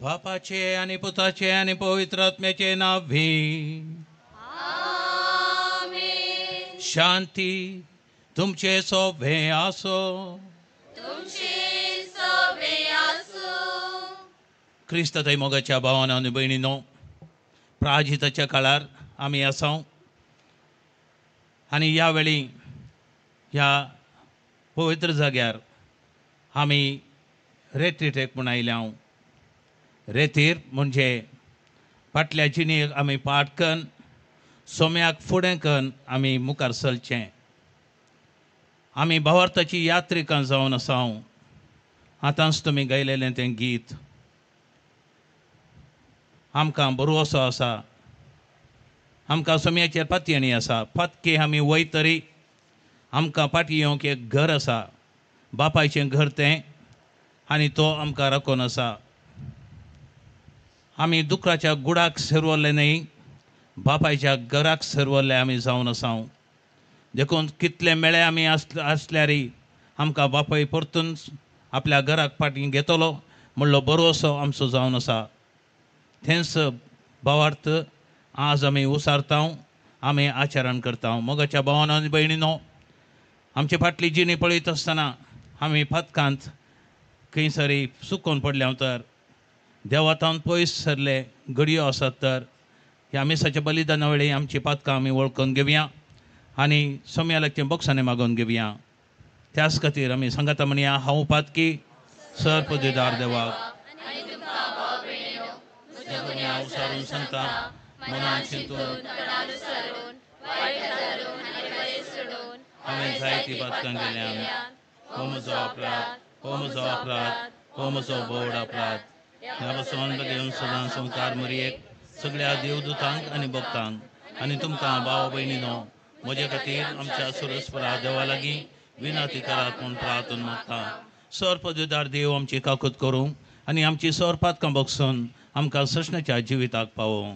बापाचे आणि पुताचे आणि पवित्र आत्म्याचे नावे आमेन. शांती तुमचे सोबे असो. तुमचे सोबे असो. क्रिस्त मोगाच्या भावानो आणि बहिणीनो, प्राजिताच्या काळार आम्ही असां आणि यावेळी ह्या पवित्र जाग्यार आम्ही रेट्रीटेक म्हूण आयल्या. रेतीर म्हणजे फाटल्या जिणेक आमी पाट करून सोम्याक फुडें करून आमी मुखार चलचें. आमी भावार्थाची यात्रिकां जावन आसां. आतांच तुमी गायलेलें तें गीत आमकां भरवोसो आसा, आमकां सोम्याचेर पातयेणी आसा. पातके आमी वयतरी आमकां फाटी येवंक एक घर आसा, बापायचें घर तें, आनी तो आमकां राखून आसा. आमी दुकराच्या गुडाक सरवल्ले न्ही, बापायच्या घराक सरवल्ले आमी जावन आसां. देखून कितले मेळे आमी आसल्यारय आमकां बापाय परतून आपल्या घराक फाटीं घेतलो म्हणलो भरवोसो आमचो जावन आसा. थंयच भावार्थ आज आमी उसारता, आमी आचरण करता. मोगाच्या भावानो आनी भयणीनो, आमची फाटली जिणी पळयत आसतना आमी फातकांत खंय सरी सुकोवन पडल्या तर, देवातावन पयस सरले घडयो आसात तर ह्या मिसाच्या बलिदाना वेळी आमची पातकां आमी वळखून घेवया आनी सोम्यालाचे बोगसाने मागून घेवया. त्याच खातीर आमी सांगाता म्हणया, हांव पातकी सर्प दिदार देवाक हांव सारून सांगता, मनान चिंतून हांवें जायती पातकां केल्यां. हो म्हजो अपराध, हो म्हजो अपराध, हो म्हजो बोड अपराध. ह्या पासून घेवन सदां संवकार मरयेक सगळ्या देवदूतांक आनी भक्तांक आनी तुमकां भाव भयणीनो, म्हजे खातीर आमच्या सुरस्परा देवा लागीं विनंती करात म्हूण प्रार्थना मागता. सर्प दिदार देव आमची काकूत करूं आनी आमची सर पातकां बगसून आमकां सशणाच्या जिविताक पावों.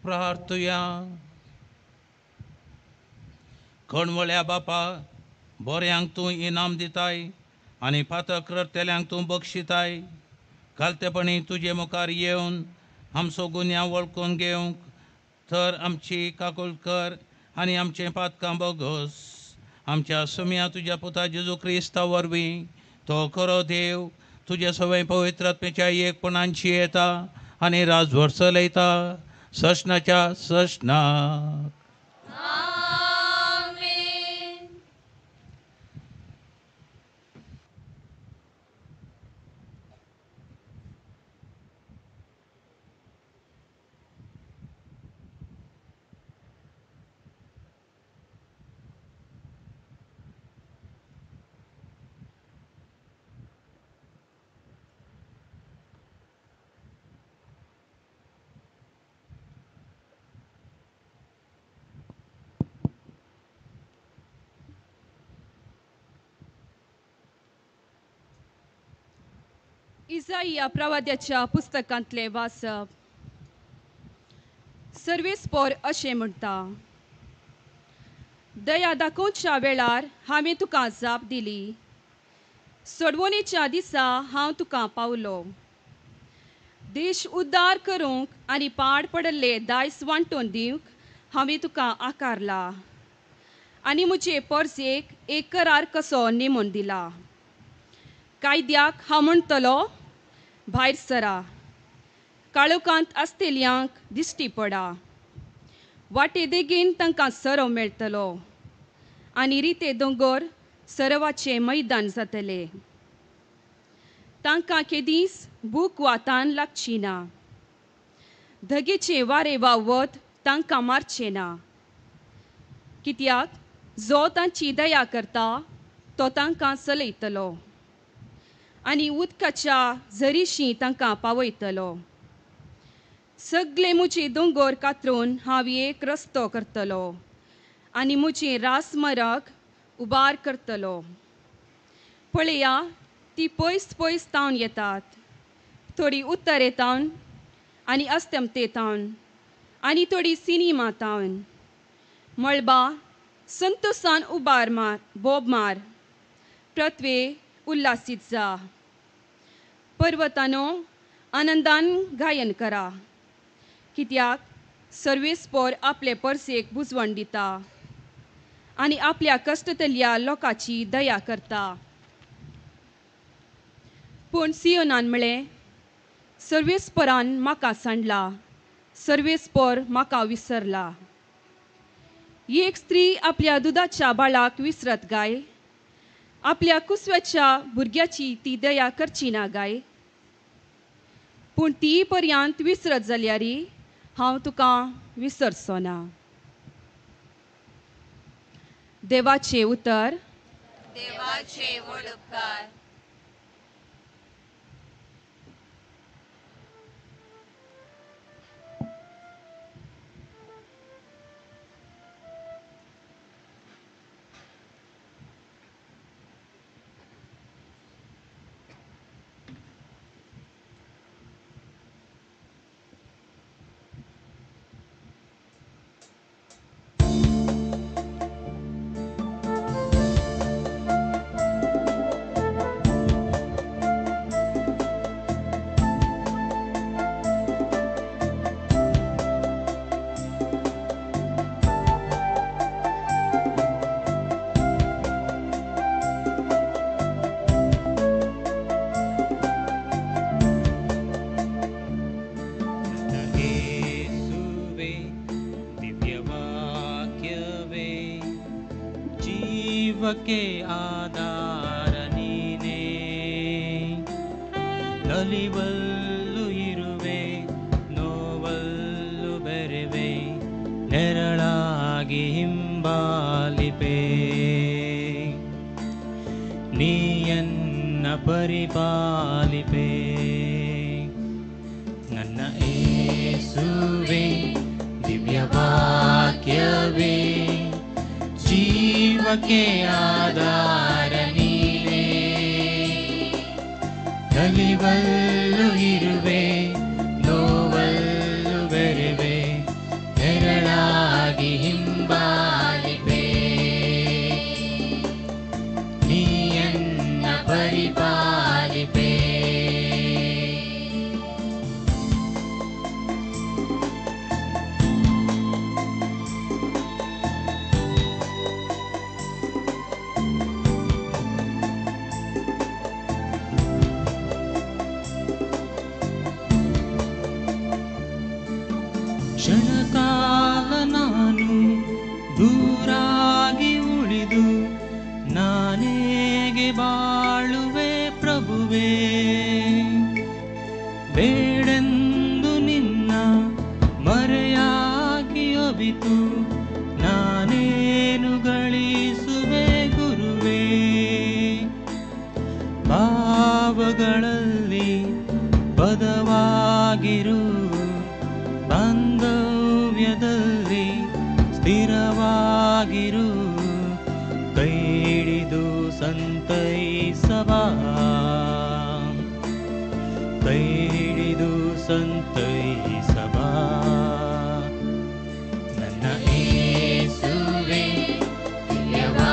प्रार्थुया. कणवळ्या बापा, बऱ्यांक तूं इनाम दिताय आनी पातक्रतेल्यांक तूं बक्षिताय. घालतेपणी तुजे मुखार येवन आमचो गुन्यांव वळखून घेवंक तर आमची काकूळ कर आनी आमचें पातकां बोगस. आमच्या सुम्या तुज्या पुता जेजू क्रिस्ता वरवीं तो खरो देव तुजे सवय पवित्र आत्म्याच्या एकपणान येता आनी राजभर चलयता सशनाच्या सशनाक. इसाया प्रवाद्याच्या पुस्तकांतले वाचप. सर्वेस्पोर अशें म्हणटा, दया दाखोवच्या वेळार हांवें तुका जाप दिली, सोडवणेच्या दिसा हांव तुका पावलो. देश उद्दार करूंक आनी पाड पडले दायज वांटून दिवंक हांवें तुका आकारला, आनी म्हजे पोरजेक एक करार कसो नेमून दिला. कायद्याक हांव म्हणटलो, भायर सरा, काळोखांत आसतल्यांक दिश्टी पडा. वाटे देगेन तांकां सरो मेळटलो, आनी रिते दोंगर सरोवाचें मैदान जातलें. तांकां केदीस भूक वा तान लागची ना, धगेचे वारे वा वत तांकां मारचें ना. कित्याक जो तांची दया करता तो तांकां चलयतलो, आनी उदकाच्या झरीशीं तांकां पावयतलो. सगळे म्हजे दोंगर कातरून हांव एक रस्तो करतलो, आनी म्हजें रासमरग उबार करतलो. पळया, ती पयस पयस तावन येतात, थोडी उत्तरेतावन आनी अस्तमतेतावन आनी थोडी सिनेमातावन. मळबा, संतोसान उबार मार, बोब मार, पृथ्वे उल्हासीत जा. पर्वतानो, आनंदान गायन करा, कित्याक सर्वेस्पोर आपले परसेक बुजवण दिता, आनी आपल्या कश्टतल्या लोकांची दया करता. पूण सियोनान म्हळें, सर्वेस्पोरान म्हाका सांडला, सर्वेस्पोर म्हाका विसरला. एक स्त्री आपल्या दुदाच्या बाळाक विसरत गाय, आपल्या कुसव्याच्या भुरग्याची ती दया करची ना गाय. पूण ती पर्यंत विसरत जाल्यारी हांव तुका विसरचो ना. देवाचे उतर. देवाचे व्हड उपकार. ಜೀವಕ್ಕೆ ಆಧಾರ ನೀನೇ, ನಲಿವಲ್ಲು ಇರುವೆ, ನೋವಲ್ಲು ಬೆರೆವೆ, ನೆರಳಾಗಿ ಹಿಂಬಾಲಿಪೆ. ನೀಯನ್ನ ಪರಿಪಾಲಿಪೆ. ನನ್ನ ಯೇಸುವೆ, ದಿವ್ಯವಾಕ್ಯವೇ, ಜೀವಕ್ಕೆ ಆಧಾರ ನೀನೇ, ನಲಿವಲ್ಲು ಇರುವೆ, ನೋವಲ್ಲು ಬೆರೆವೆ, ನೆರಳಾಗಿ ಹಿಂಬಾಲಿಪೆ. ನೀಯನ್ನ ಪರಿಪಾಲಿಪೆ. ಕ್ಷಣಕಾಲ ನಾನು ದೂರಾಗಿ ಉಳಿದು ನಾನೇಗೆ ಬಾಳುವೆ ಪ್ರಭುವೇ. ಬೇಡೆಂದು ನಿನ್ನ ಮರೆಯಾಗಿ ಒಬಿತು ನಾನೇನು ಗಳಿಸುವೆ ಗುರುವೇ. ಭಾವಗಳಲ್ಲಿ ಪದವಾಗಿರು, ಬಾಂಧವ್ಯದಲ್ಲಿ ಸ್ಥಿರವಾಗಿರು, ಕೈ ಹಿಡಿದು ಸಂತೈಸಬಾ. ಸಂತ ಈ ಸಭಾ ನನ್ನ ಯೇಸುವೇ ದಿವ್ಯವಾಕ್ಯವೇ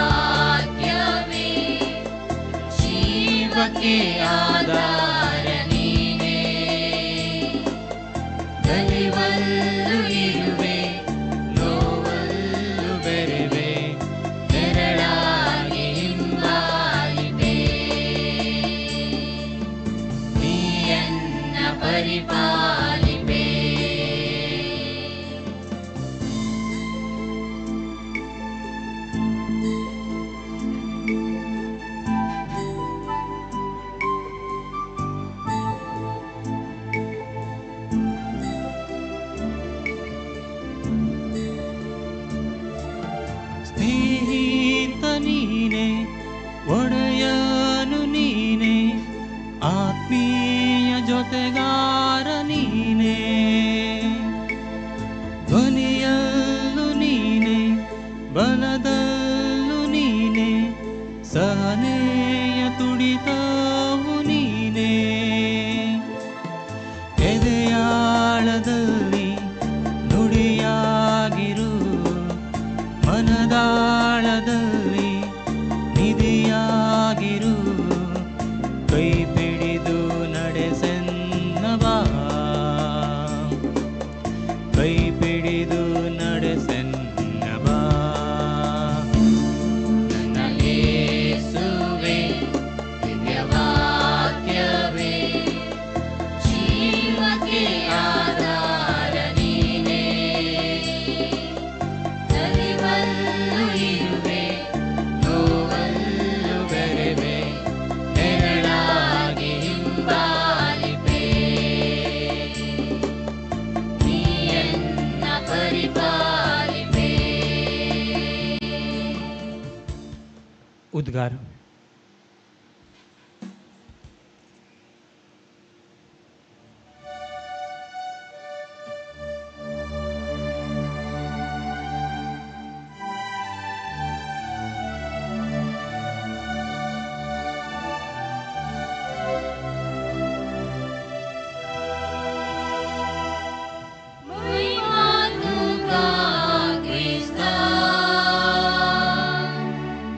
ಜೀವಕ್ಕೆ ಆಧಾರ ನೀನೇ ನಲಿವಲ್ಲೂ ಇರುವೆ ನೋವಲ್ಲೂ ಬೆರೆವೆ ನೆರಳಾಗಿ ಹಿಂಬಾಲಿದೆ ನೀಯನ್ನ ಪರಿಪಾಲಿಪೆ ಸ್ನೇಹಿತ ನೀನೆ ಒಡೆಯನು ನೀನೆ ಆತ್ಮೀಯ ಜೊತೆಗಾರ ನೀನೆ ಧ್ವನಿಯಲ್ಲೂ ನೀನೆ ಬಲದಲ್ಲೂ ನೀನೆ ಸಹನೆಯ ತುಡಿತವು ನೀನೆ ಎದೆಯಾಳದಲ್ಲಿ ನುಡಿಯಾಗಿರು ಮನದಾಳದಲ್ಲಿ ನಿಧಿಯಾಗಿರು ಕೈ ಪಿಡಿದು ನಡೆಸೆನ್ನಬಾ ಕೈ ಪಿಡಿದು ನಡೆಸೆನ್ನಬಾ ನನ್ನ ಯೇಸುವೇ ದಿವ್ಯವಾಕ್ಯವೇ ಜೀವಕ್ಕೆ ಆಧಾರ ನೀನೇ ನಲಿವಲ್ಲೂ ಇರುವೆ ನೋವಲ್ಲೂ ಬೆರೆವೆ ನೆರಳಾಗಿ ಹಿಂಬಾಲಿಪೆ ನೀಯನ್ನ ಪರಿಪಾಲಿಪೆ उद्गार महिमा तुका ख्रिस्ता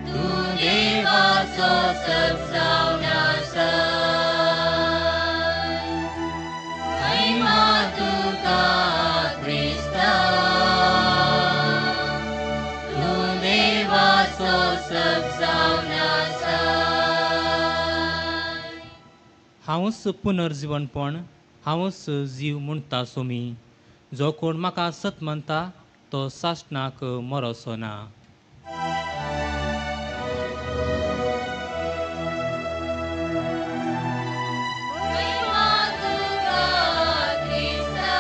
तू देवाचो सबसावनासा महिमा तुका ख्रिस्ता तू देवाचो सबसावनासा हांवच पुनर्जीवनपण हांवच जीव म्हणटा सोमी जो कोण म्हाका सत म्हणटा तो सासणाक मरोसो ना महिमा तुका ख्रिस्ता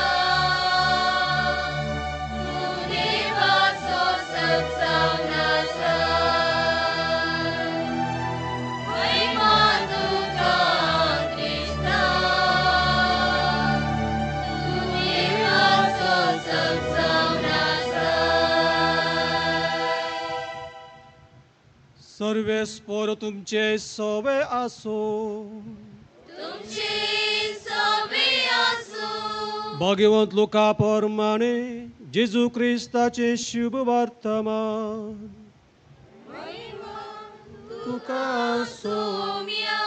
तू देवाचो सबसावनासा महिमा तुका ख्रिस्ता तू देवाचो सबसावनासा सर्वेस्पर तुमचे सवे आसो तुमचे सवे आसो भाग्यवंत लोका प्रमाणे जेजू क्रिस्ताचे शुभ वर्तमान तुका आसो सोम्या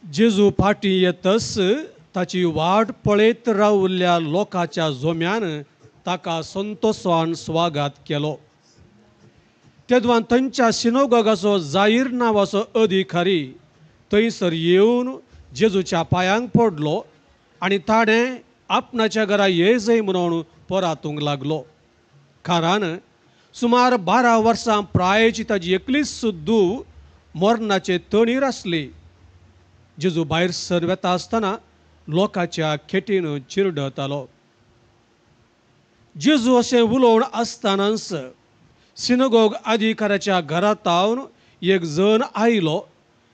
जेजू फाटी येतस ताची वाट पळयत रावल्ल्या लोकांच्या जोम्यान ताका संतोषान स्वागत केलो तेदवान थंयच्या सिनोगोगाचो जाहीर नांवाचो अधिकारी थंयसर येवन जेजूच्या पांयांक पडलो आनी ताणें आपणाच्या घरा ये जय म्हणून परतूंक लागलो कारण सुमार 12 वर्सां प्रायेची ताची एकलीच धूव मरणाचे तणीर आसली जेजू भायर सर वेता आसतना लोकांच्या खेटीन चिरडतालो जेजू अशें उलोवन आसतनाच सिनगोग अधिकाऱ्याच्या घरांत एक जण आयलो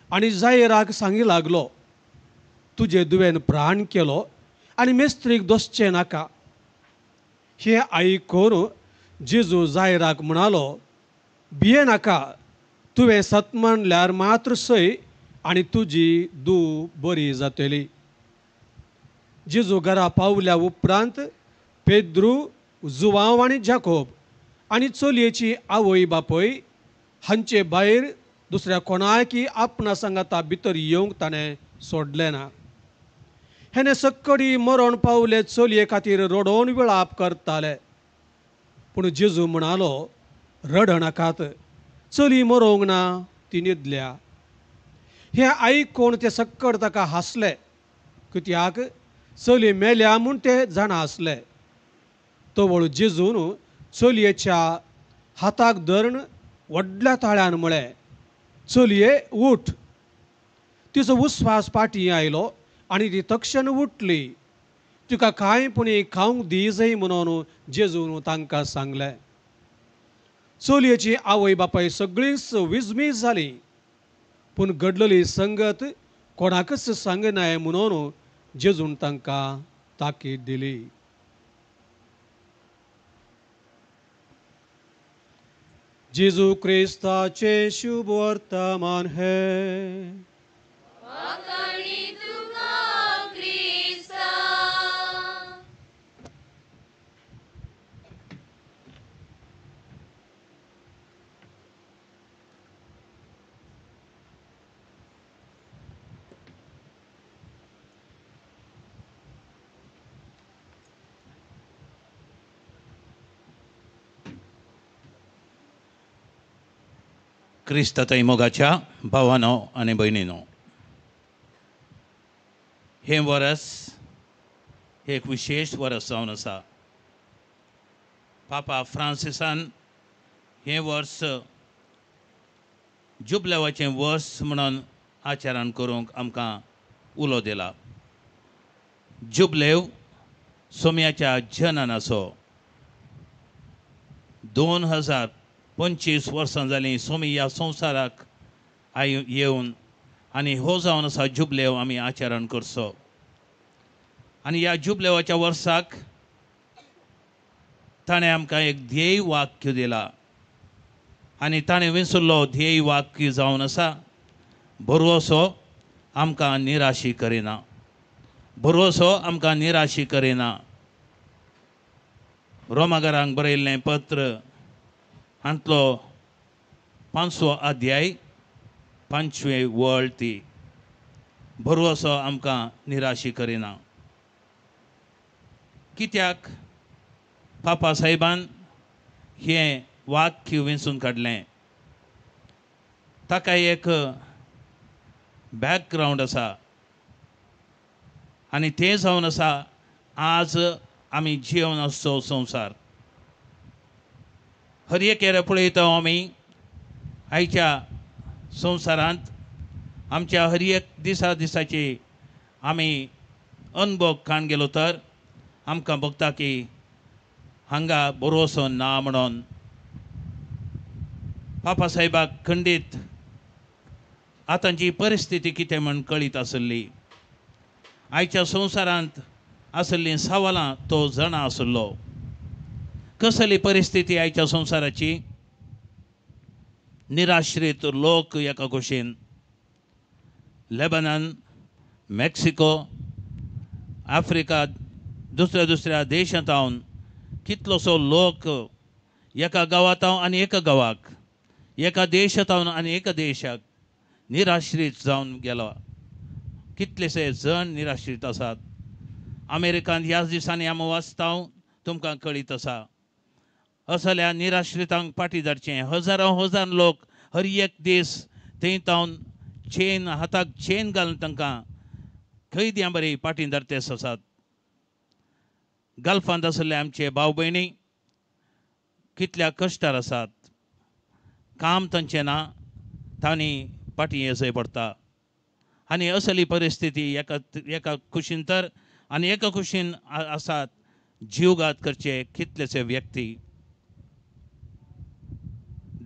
आनी जायराक सांगी लागलो तुजे दुवेन प्राण केलो आनी मेस्त्रीक दोसचें नाका. हें आयकून जेजू जायराक म्हणालो, भिये नाका, तुवें सत म्हणल्यार मात्र सय आनी तुजी धूव बरी जातली. जेजू घरा पावल्या उपरांत पेद्रू, जुवांव आनी जाकोब आनी चलयेची आवय बापय हांचे भायर दुसऱ्या कोणायकी आपणा सांगाता भितर येवंक ताणें सोडलें ना. हेने सक्कडी मरण पावले चलये खातीर रडोवन विळाप करताले. पूण जेजू म्हणालो, रड नाकात, चली मरोंक ना, ती न्हिदल्या. हें आयकून ते सक्कड ताका हांसले, कित्याक चली मेल्या म्हूण ते जाणा आसले. तवळ जेजून चलयेच्या हाताक धरून व्हडल्या ताळ्यान म्हळें, चलये उठ. तिचो उस्वास फाटीं आयलो आनी ती तक्षण उठली. तिका कांयपणी खावंक दिजय म्हणून जेजून तांकां सांगलें. चलयेची आवय बापाय सगळींच विजमीत जालीं, पूण घडलेली संगत कोणाकच सांगनाय म्हणून जेजून तांकां ताकीद दिली. जेजू क्रिस्ताचे शुभ वर्तमान हे. वाखाणी तुका क्रिस्ता. क्रिस्ताताई मोगाच्या भावानो आनी भयणीनो, हें वर्स एक विशेश वर्स जावन आसा. पापा फ्रांसिसान हें वर्स जुबलेवाचें वर्स म्हणून आचरण करूंक आमकां उलो दिला. जुबलेव सोम्याच्या जननाचो 2025 वर्सां जालीं सोमी ह्या संवसाराक येवन, आनी हो जावन आसा जुबलेव आमी आचरण करचो. आनी ह्या जुबलेवाच्या वर्साक ताणें आमकां एक ध्येय वाक्य दिला. आनी ताणें विसरलो ध्येय वाक्य जावन आसा, भरवोसो आमकां निराशी करिना. भरवोसो आमकां निराशी करिना. रोमाकारांक बरयल्लें पत्र हांतलो 5वो अध्याय 5वें वळ ती. भरवोसो आमकां निराशी करिना. कित्याक पापा साहेबान हें वाक्य वेंचून काडलें, ताका एक बॅकग्रावंड आसा. आनी तें जावन आसा आज आमी जिवन आसचो संवसार. हर एकेरे पळयता आमी आयच्या संवसारांत आमच्या हर एक दिसाची आमी अनुभव काण गेलो तर आमकां भोगता की हांगा भरवोसो ना म्हणून. पापा साहेबाक खंडीत आतांची परिस्थिती कितें म्हण कळीत आसली. आयच्या संवसारांत आसल्लीं सवालां तो जाणा आसलो. कसली परिस्थिती आयच्या संवसाराची. निराश्रीत लोक एका कुशीन, लेबनन, मेक्सिको, आफ्रिका, दुसऱ्या देशांतावन कितलोसो लोक एका गांवांतावन आनी एका गांवाक, एका देशांतावन आनी एका देशाक निराश्रीत जावन गेलो. कितलेशे जण निराश्रीत आसात. अमेरिकांत ह्याच दिसांनी आमी वाचता, तुमकां कळीत आसा. असल्या निराश्रितांक फाटीं धाडचें. हजार लोक हर एक दीस थंय तावन चेन, हाताक चेन घालून तांकां कैद्यां बरी फाटीं धाडटेस आसात. गल्फांत आसले आमचे भाव भयणी कितल्या कश्टार आसात. काम तांचें ना, तांणी फाटीं येसय पडटा. आनी असली परिस्थिती एका कुशीन तर आनी एका कुशीन आसात जीवघात करचे कितलेशे व्यक्ती.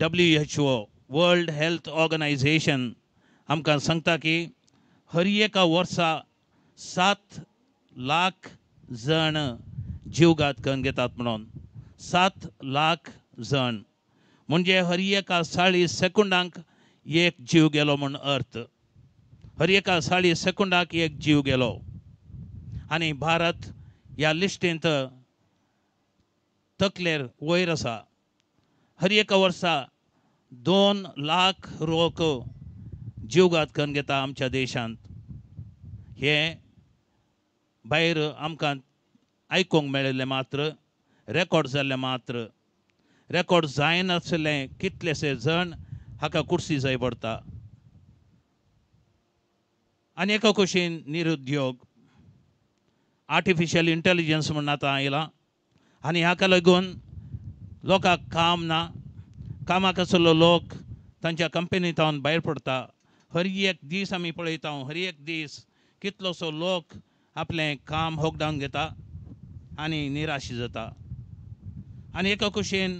WHO वर्ल्ड हेल्थ ऑर्गनायझेशन आमकां सांगता की हर एका वर्सा 7 लाख जण जीवघात करून घेतात म्हणून 7 लाख जण म्हणजे हर एका 40 सेकंदांक एक जीव गेलो म्हूण अर्थ. हर एका 40 सेकंदाक एक जीव गेलो. आनी भारत ह्या लिस्टेंत तकलेर वयर आसा. हर एका वर्सा 2 लाख लोक जीवघात करून घेता आमच्या देशांत. हे भायर आमकां आयकूंक मेळिल्लें मात्र, रेकॉर्ड जाल्लें मात्र, रेकॉर्ड जायनासले कितलेशे जण हाका कुर्सी जाय पडटा. आनी एका कुशीन निरुद्योग, आर्टिफिशियल इंटेलिजन्स म्हणून आतां आयलां आनी हाका लागून लोकांक काम ना. कामाक आसलो लोक तांच्या कंपनींतावन भायर पडटा. हर एक दीस आमी पळयता, हर एक दीस कितलोसो लोक आपलें काम होकडावन घेता आनी निराशी जाता. आनी एका कुशीन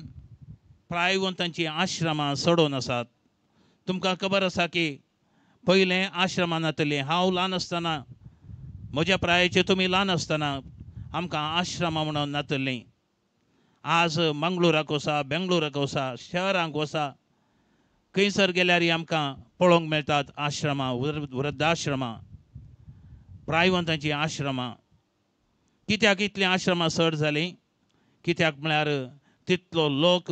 प्रायवंतांची आश्रमां सडोवन आसात. तुमकां खबर आसा की पयलें आश्रमां नातलीं. हांव ल्हान आसतना, म्हज्या प्रायाचे तुमी ल्हान आसतना आमकां आश्रमां म्हणून नातलीं. आज मंगळुराक वसा, बेंगळुराक वसा, शहरांक वसा, खंयसर गेल्यार आमकां पळोवंक मेळटात आश्रमां, वृद्धाश्रमां, प्रायवंतांची आश्रमां. कित्याक इतलीं आश्रमां चड जालीं? कित्याक म्हळ्यार तितलो लोक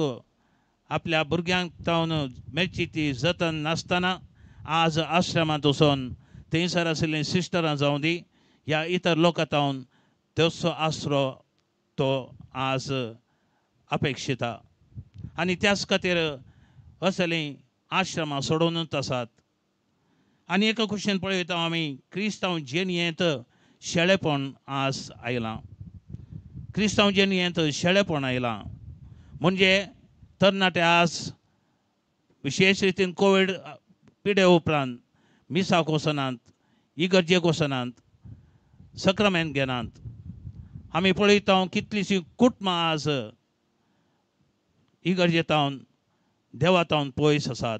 आपल्या भुरग्यांक तावन मेळची ती जतन नासतना आज आश्रमांत वचोन थंयसर आशिल्लीं सिस्टरां जावं दी ह्या इतर लोकां तावन तसो आसरो तो आज अपेक्षिता. आनी त्याच खातीर असलीं आश्रमां सोडूनच आसात. आनी एका कुशीन पळयता आमी क्रिस्तांव जेनयेंत शेळेपण आज आयलां. क्रिस्तांव जेनयेंत शेळेपण आयलां. म्हणजे तरणाटे आज विशेश रितीन कोवीड पिडे उपरांत मिसाक वचनात, इगर्जेक वचनात, सक्रामेंत घेनात. आमी पळयता कितलींशीं कुटुंबां आज इगर्जेतावन देवातावन पयस आसात.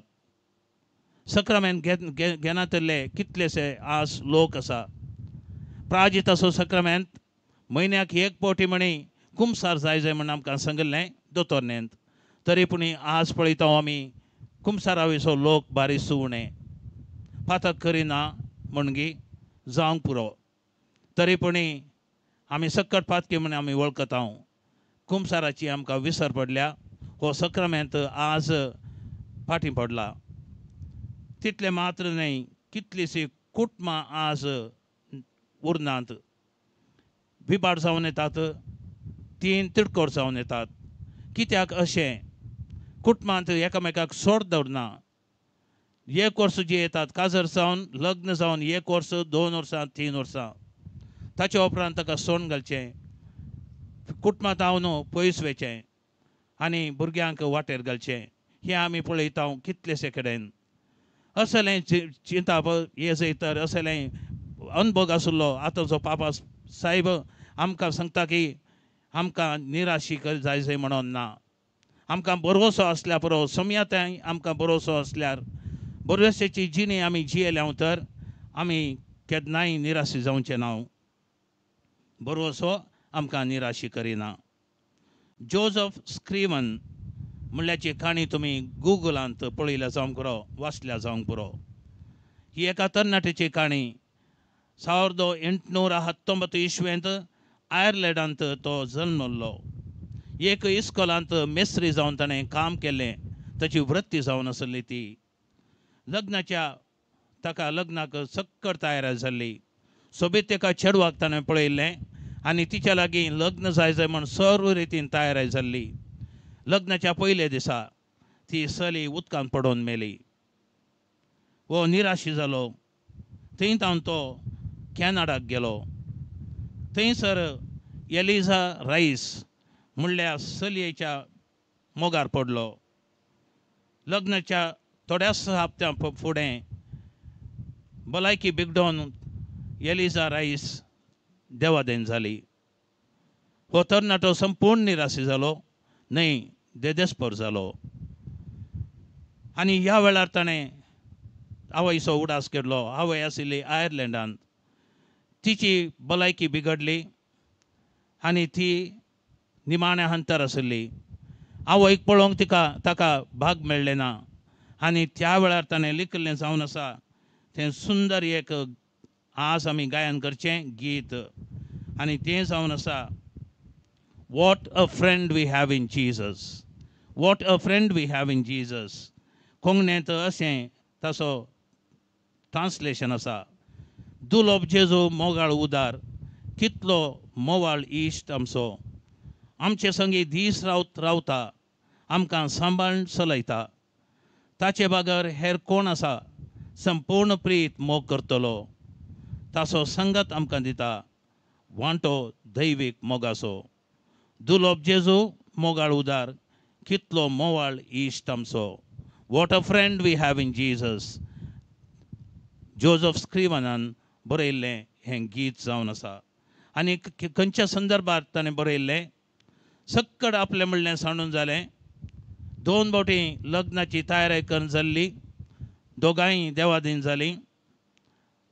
सक्रामेंत घेनातले कितलेशे आज लोक आसा. प्राजिताचो सक्रामेंत म्हयन्याक एक पावटी म्हणी कुमसार जाय म्हणून आमकां सांगिल्लें दोतोरनेंत. तरी पूण आज पळयता आमी कुमसारा विसो लोक बारीस उणे. फातक करिना म्हणगी जावंक पुरो. तरी पूण आमी सक्कट फातकी म्हणून आमी वळखता. कुमसाराची आमकां विसर पडल्या. हो सक्रामेंत आज फाटीं पडला. तितले मात्र न्हय, कितलींशीं कुटुंबां आज उरनात. बिबाड जावन येतात, तीन तिडकोर जावन येतात. कित्याक अशें? कुटुंबांत एकामेकाक सोड दवरना. एक वर्स जी येतात, काजर जावन लग्न जावन 1 वर्स, 2 वर्सां, 3 वर्सां, ताच्या उपरांत ताका सोंड घालचें, कुटुंबांत हांव पयस वेचें आनी भुरग्यांक वाटेर घालचें. हें आमी पळयता कितलेशे कडेन. असलें चिंता हे जैतर असलें अनुभव आशिल्लो आतांचो पापा साहेब आमकां सांगता की आमकां निराशी जाय म्हणून ना. आमकां भरवोसो आसल्या पुरो, समयाताय आमकां भरवोसो आसल्यार बरोवसेची जिणी आमी जियेल्या तर आमी केन्नाय निराशी जावचें ना. भरवोसो आमकां निराशी करिना. जोझफ स्क्रिवन म्हणल्याची काणी तुमी गुगलांत पळयल्या जावंक पुरो, वाचल्या जावंक पुरो. ही एका तरणाट्याची काणी. 1819 इस्वेंत आयर्लंडांत तो जल्मल्लो. एक इस्कॉलांत मेस्त्री जावन ताणें काम केलें. ताची वृत्ती जावन आसली ती. ताका लग्नाक सक्कट तयारी जाल्ली. सोबीत एका चेडवाक ताणें पळयल्लें आनी तिच्या लागीं लग्न जाय म्हूण सर्व रितीन तयारी जाल्ली. लग्नाच्या पयले दिसा ती चली उदकांत पडोवन मेली. हो निराशी जालो. थंयतावन तो कॅनडाक गेलो. थंयसर एलिझा रायस म्हणल्या चलयेच्या मोगार पडलो. लग्नाच्या थोड्याच हप्त्या फुडें भलायकी बिगडोवन एलिझा रायस देवादेन जाली. हो तरणाटो संपूर्ण निराशी जालो, न्हय देदेस्पर जालो. आनी ह्या वेळार ताणें आवयचो उडास केलो. आवय आशिल्ली आयर्लंडांत. तिची भलायकी बिगडली आनी ती निमाण्या हंतर आशिल्ली. आवयक पळोवंक ताका भाग मेळ्ळें ना आनी त्या वेळार ताणें लिखिल्लें जावन आसा तें सुंदर एक आज आमी गायन करचें गीत आनी तें जावन आसा what a friend we have in Jesus. What a friend we have in Jesus. कोंकणींत अशें ताचो ट्रान्सलेशन आसा. दुलोब जेजू मोगाळ उदार कितलो मोवाळ इश्ट आमचो. आमचे संगी दीस रावता आमकां सांबाळून चलयता. ताचे बागर हेर कोण आसा संपूर्ण प्रीत मोग करतलो. ताचो संगत आमकां दिता वांटो दैवीक मोगाचो. दुलोब जेजू मोगाळ उदार कितलो मोवाळ इश्ट आमचो. What a friend we have in Jesus. Joseph स्क्रिवनान बरयल्लें हें गीत जावन आसा. आनी खंयच्या संदर्भात ताणें बरयल्लें. सक्कड आपलें म्हणलें सांडून जालें. दोन बोटी लग्नाची तयारी करून जाल्ली. दोगांय देवादीन जालीं.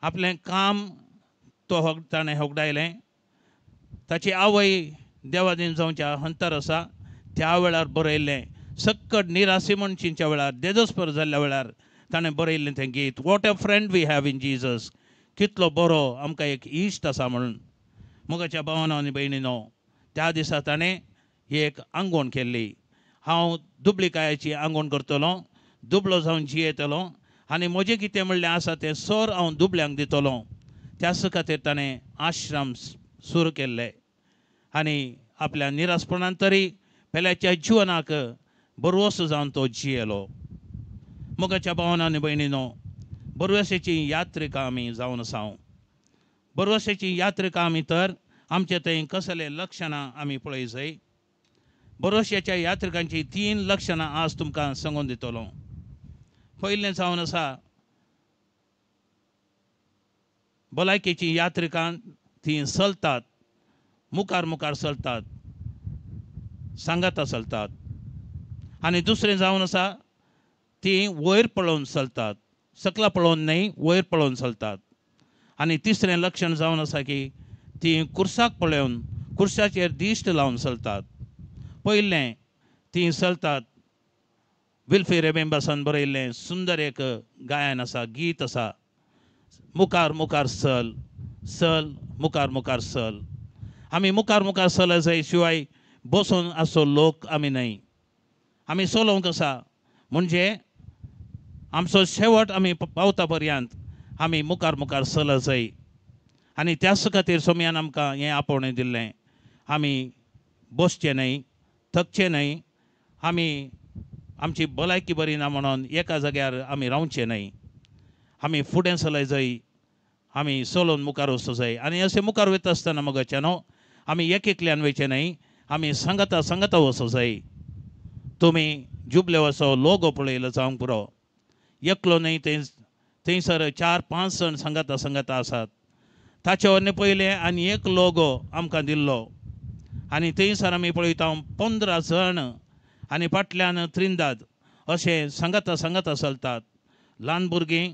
आपलें काम ताणें होगडायलें. ताची आवय देवादीन जावच्या हंतर आसा. त्या वेळार बरयल्लें सक्कड निराशी मनशींच्या वेळार देदस्पर जाल्ल्या वेळार ताणें बरयल्लें तें गीत. What a friend we have in Jesus. कितलो बरो आमकां एक इश्ट आसा म्हणून. मोगाच्या भावांनो आनी भयणीनो, त्या दिसा ताणें ही एक आंगवण केल्ली. हांव दुबळी कायाची आंगवण करतलों, दुबळो जावन जियेतलों आनी म्हजें कितें म्हणलें आसा तें सोर हांव दुबळ्यांक दितलों. त्याच खातीर ताणें आश्रम सुरू केल्ले आनी आपल्या निरासपणान तरी पेल्याच्या जिवनाक बरवस जावन तो जियेलो. मोगाच्या भावांनो आनी भयणीनो, बरवसेची यात्रिका आमी जावन आसा. बरवसेची यात्रिका आमी तर आमचे थंय कसले लक्षणां आमी पळय जाय. बरवशाच्या यात्रिकांची 3 लक्षणां आज तुमकां सांगून दितलो. पयलें जावन आसा भलायकेची यात्रिकां ती चलतात, मुखार मुखार चलतात, सांगाता चलतात. आनी दुसरें जावन आसा ती वयर पळोवन चलतात, सकला पळोवन न्हय वयर पळोवन चलतात. आनी तिसरें लक्षण जावन आसा की ती कुर्साक पळोवन कुर्साचेर दिश्ट लावन चलतात. पयलें ती चलतात. विल्फी रेबेंबासान बरयल्लें सुंदर एक गायन आसा, गीत आसा. मुखार मुखार चल, चल मुखार मुखार चल. आमी मुखार मुखार चल जाय शिवाय बसून आसो लोक आमी न्हय. आमी चलोवंक आसा म्हणजे आमचो शेवट आमी पावता पर्यंत आमी मुखार मुखार चल जाय. आनी त्याच खातीर सोम्यान आमकां हें आपोवणें दिल्लें. आमी बसचें न्हय, थकचें न्हय. आमी आमची भलायकी बरी ना म्हणून एका जाग्यार आमी रावचें न्हय. आमी फुडें चलय जाय. आमी चलोवन मुखार वचूं जाय. आनी अशें मुखार वयता आसतना मोगाच्यानो आमी एकल्यान वयचें न्हय, आमी सांगाता सांगाता वचूं जाय. तुमी जुबले वचो लोगो पळयलो जावंक पुरो. एकलो न्हय, थंयसर 4-5 जण सांगाता सांगाता आसात. ताचे वरने पयलें आनी एक लोगो आमकां दिल्लो आनी थंयसर आमी पळयता 15 जण आनी फाटल्यान त्रिंदाद अशें सांगाता सांगाता चलतात. ल्हान भुरगीं,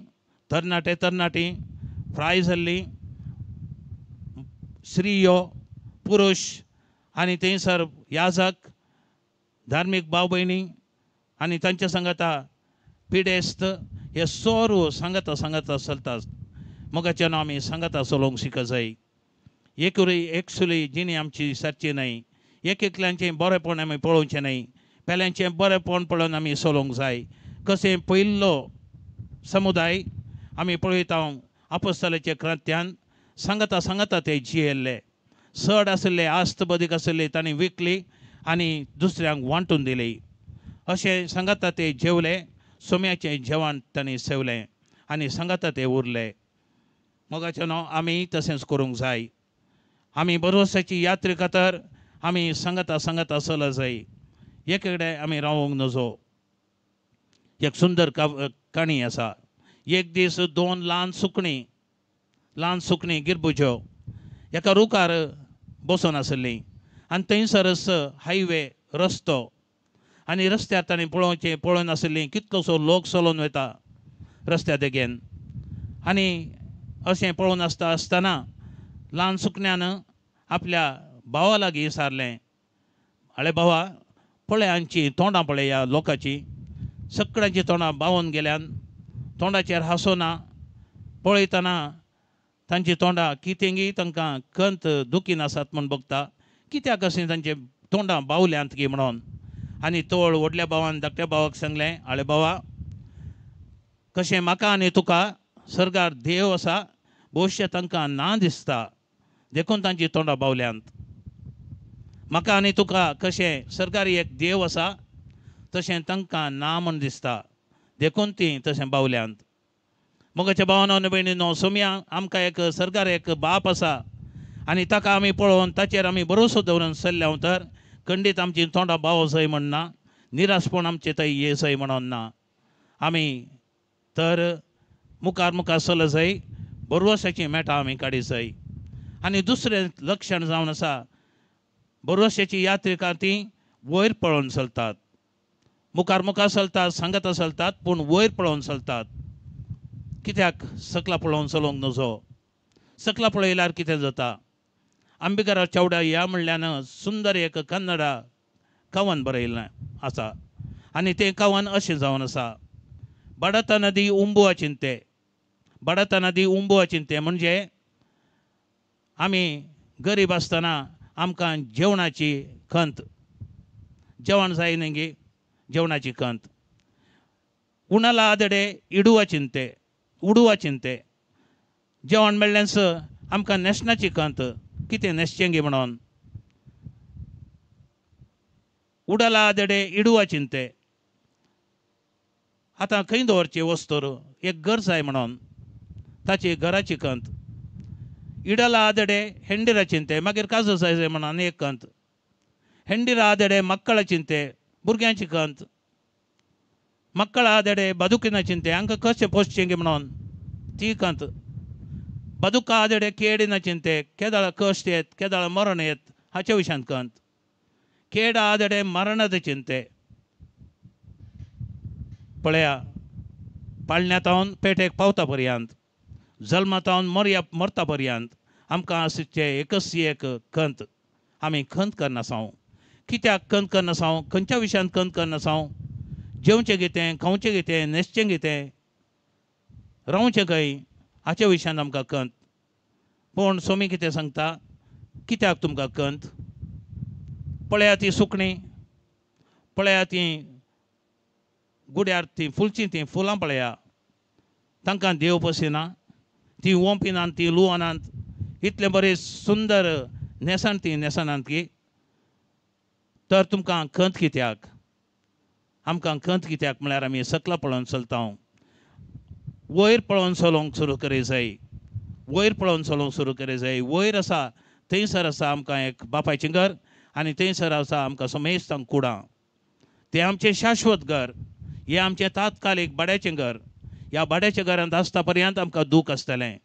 तरणाटे तरणाटी, फ्राय जाल्लीं, स्त्रियो, पुरुश आनी थंयसर याजक, धार्मीक भाव भयणी आनी तांचे सांगाता पिडेस्त हे सोरू सांगाता सांगाता चलतात. मोगाच्यान आमी सांगाता चलोवंक शिकत जाय. एकसुली जिणी आमची सारची न्हय. एकल्यांचें बरेंपण आमी पळोवचें न्हय. पेल्यांचें बरेंपण पळोवन आमी चलोवंक जाय. कशें पयलो समुदाय आमी पळयता आपोस्तलाच्या कृत्यान सांगाता सांगाता ते जियेल्ले. चड आशिल्ले आस्त बदीक आशिल्ली तांणी विकली आनी दुसऱ्यांक वांटून दिली. अशें सांगाता ते जेवले. सोम्याचें जेवण तांणी सेवलें आनी सांगाता ते उरले. मोगाच्यानो आमी तशेंच करूंक जाय. आमी बरवसाची यात्रिका तर आमी सांगाता सांगाता चल जाय. एक कडेन आमी रावूंक नजो. एक सुंदर काणी आसा. एक दीस 2 ल्हान सुकणीं गिरबुज्यो एका रुखार बसून आशिल्लीं आनी थंयसरच हायवे रस्तो आनी रस्त्यार तांणी पळोवन आशिल्लीं कितलोसो लोक चलोवन वता रस्त्या देगेन. आनी अशें पळोवन आसतना ल्हान सुकण्यानं आपल्या भावा लागीं विचारलें, आळे भावा, पळय हांची तोंडां पळय ह्या लोकांची, सगळ्यांची तोंडां बावून गेल्यान, तोंडाचेर हांसो ना. पळयतना तांची तोंडां कितेंगी तांकां कंत दुखीन आसात म्हूण बगता. कित्याक अशें तांचे तोंडां बावल्यांत गी म्हणून. आनी तोळ व्हडल्या भावान धाकट्या भावाक सांगलें, आळे भावा, कशें म्हाका आनी तुका सर्गार देव आसा, भविश्य तांकां ना दिसता, देखून तांची तोंडां बावल्यांत. म्हाका आनी तुका कशें सर्गार एक देव आसा, तशें तांकां ना म्हूण दिसता, देखून तीं तशें बावल्यांत. मोगाच्या भावानो आनी भयणीनो, सोम्या आमकां एक सर्गार एक बाप आसा, आनी ताका आमी पळोवन ताचेर आमी भरोसो दवरून चल्ल्या तर खंडीत आमची तोंडां बावो जाय म्हणना, निराशपण आमचे थंय ये जाय म्हणून ना. आमी तर मुखार मुखार चल जाय, भरवशाची मेटां आमी काडी जाय. आनी दुसरें लक्षण जावन आसा, भरवशाची यात्रिकां तीं वयर पळोवन चलतात. मुखार मुखार चलतात, सांगता चलतात, पूण वयर पळोवन चलतात. कित्याक सकला पळोवन चलोवंक नजो? सकला पळयल्यार कितें जाता? अंबिकारा चौडा ह्या म्हणल्यान सुंदर एक कन्नडा कवन बरयल्लें आसा. आनी तें कवन अशें जावन आसा, बडतनदी उंबुआ चिंते. बडतनदी उंबुआ चिंते म्हणजे आमी गरीब आसतना आमकां जेवणाची खंत, जेवण जाय न्ही गे, जेवणाची खंत. उणाला आदडे इडुआ चिंते, उडुआ चिंते. जेवण मेळ्ळेंच आमकां न्हेसणाची खंत, कितें न्हेसचें गे म्हणून. उडला आदडे इडुआ चिंते. आतां खंय दवरची वस्तूर, एक घर जाय म्हणून, ताची घराची खंत. इडला आदडे हेंडिरा चिंते, मागीर काजो जाय म्हणून एक खंत. हेंडिरा आदडे मಕ್ಕಳ चिंते, भुरग्यांची खंत. मಕ್ಕಳ आदडे बदुकिना चिंते, हांकां कशें पोसचें गे म्हणून ती खंत. बदुका आदडे केडिना चिंते, केदाळ कश्ट येत, केदाळ मरण येत, हाचे विशयान खंत. केड आदडे मरणद चिंते. पळया, पाळण्यातावन पेटेक पावता पर्यंत, जल्मातावन मरता पर्यंत आमकां आसचे एकच एक खंत. आमी खंत करना साव. कित्याक खंत करना साव? खंयच्या विशयान खंत करना साव? जेवचें कितें, खावचें कितें, न्हेसचें कितें, रावचें खंय, हाचे विशयान आमकां खंत. पूण सोमी कितें सांगता, कित्याक तुमकां खंत? पळया ती सुकणीं, पळया ती गुड्यार ती फुलचीं ती फुलां पळया, तांकां देव पसिना, ती ओंपिनात, ती लुवनात, इतलें बरें सुंदर न्हेसण ती न्हेसनात की. तर तुमकां खंत कित्याक? आमकां खंत कित्याक म्हळ्यार आमी सकला पळोवन चलता. वयर पळोवन चलोवंक सुरू करी जाय, वयर पळोवन चलोवंक सुरू करी जाय. वयर आसा थंयसर आसा आमकां एक बापायचें घर, आनी थंयसर आसा आमकां सोमेस्तांक कुडां. तें आमचें शाश्वत घर, हें आमचें तात्कालीक भाड्याचें घर. ह्या भाड्याच्या घरांत आसता पर्यंत आमकां दूख आसतलें,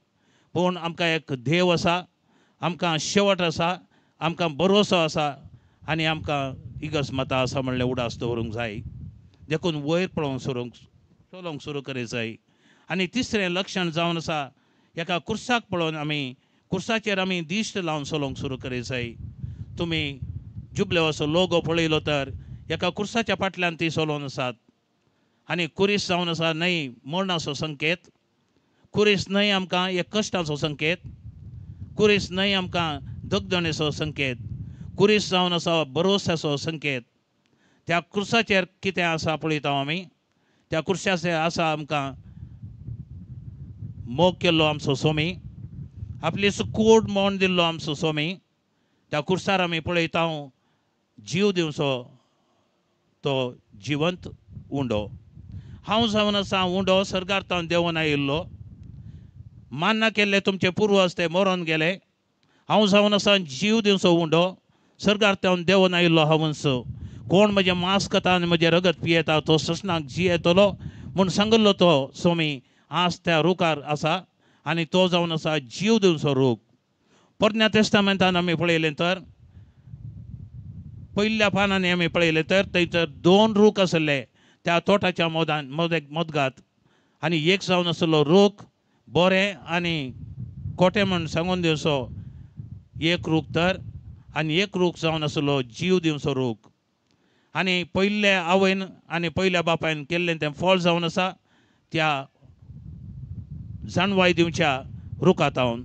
पूण आमकां एक देव आसा, आमकां शेवट आसा, आमकां भरोसो आसा, आनी आमकां इगर्ज मतां आसा म्हणलें उडास दवरूंक जाय. देखून वयर पळोवन चलोवंक सुरू करी जाय. आनी तिसरें लक्षण जावन आसा, एका कुर्साक पळोवन आमी कुर्साचेर आमी दिश्ट लावन चलोवंक सुरू करी जाय. तुमी जुबले असो लोगो पळयलो तर एका कुर्साच्या फाटल्यान ती चलोवन आसात. आनी कुरीस जावन आसा न्हय मरणाचो संकेत, कुरीस न्हय आमकां एक कश्टाचो संकेत, कुरीस न्हय आमकां दगदणेचो संकेत, कुरीस जावन आसा भरोसाचो संकेत. त्या कुर्साचेर कितें आसा पळयता आमी, त्या कुर्साचेर आसा आमकां मोग केल्लो आमचो सोमी, आपलीचो कूड मोड दिल्लो आमचो सोमी. त्या कुर्सार आमी पळयता जीव दिवचो तो जिवंत उंडो. हांव जावन आसा उंडो सर्गार्थान देंवन आयिल्लो, मान्य केल्ले तुमचे पुर्वज ते मरोन गेले. हांव जावन आसा जीव दिवचो उंडो, सर्गार्थान देंवन आयिल्लो हांवूच. कोण म्हजें मांस खाता आनी म्हजें रगत पियेता तो ससनाक जियेतलो म्हूण सांगिल्लो तो सोमी आज त्या रुखार आसा, आनी तो जावन आसा जीव दिवचो रूख. पोरण्या तेस्तामेंतान आमी पळयलें तर पयल्या पानांनी आमी पळयलें तर थंयसर 2 रूख आसले त्या तोटाच्या मोदगांत, आनी एक जावन आसलो रूख बरें आनी कोटे म्हूण सांगून दिवचो एक रूख तर आनी एक रूख जावन आसलो जीव दिवचो रूख. आनी पयल्या आवयन आनी पयल्या बापायन केल्लें तें फळ जावन आसा त्या जाणवाय दिवच्या रुखात हांवन.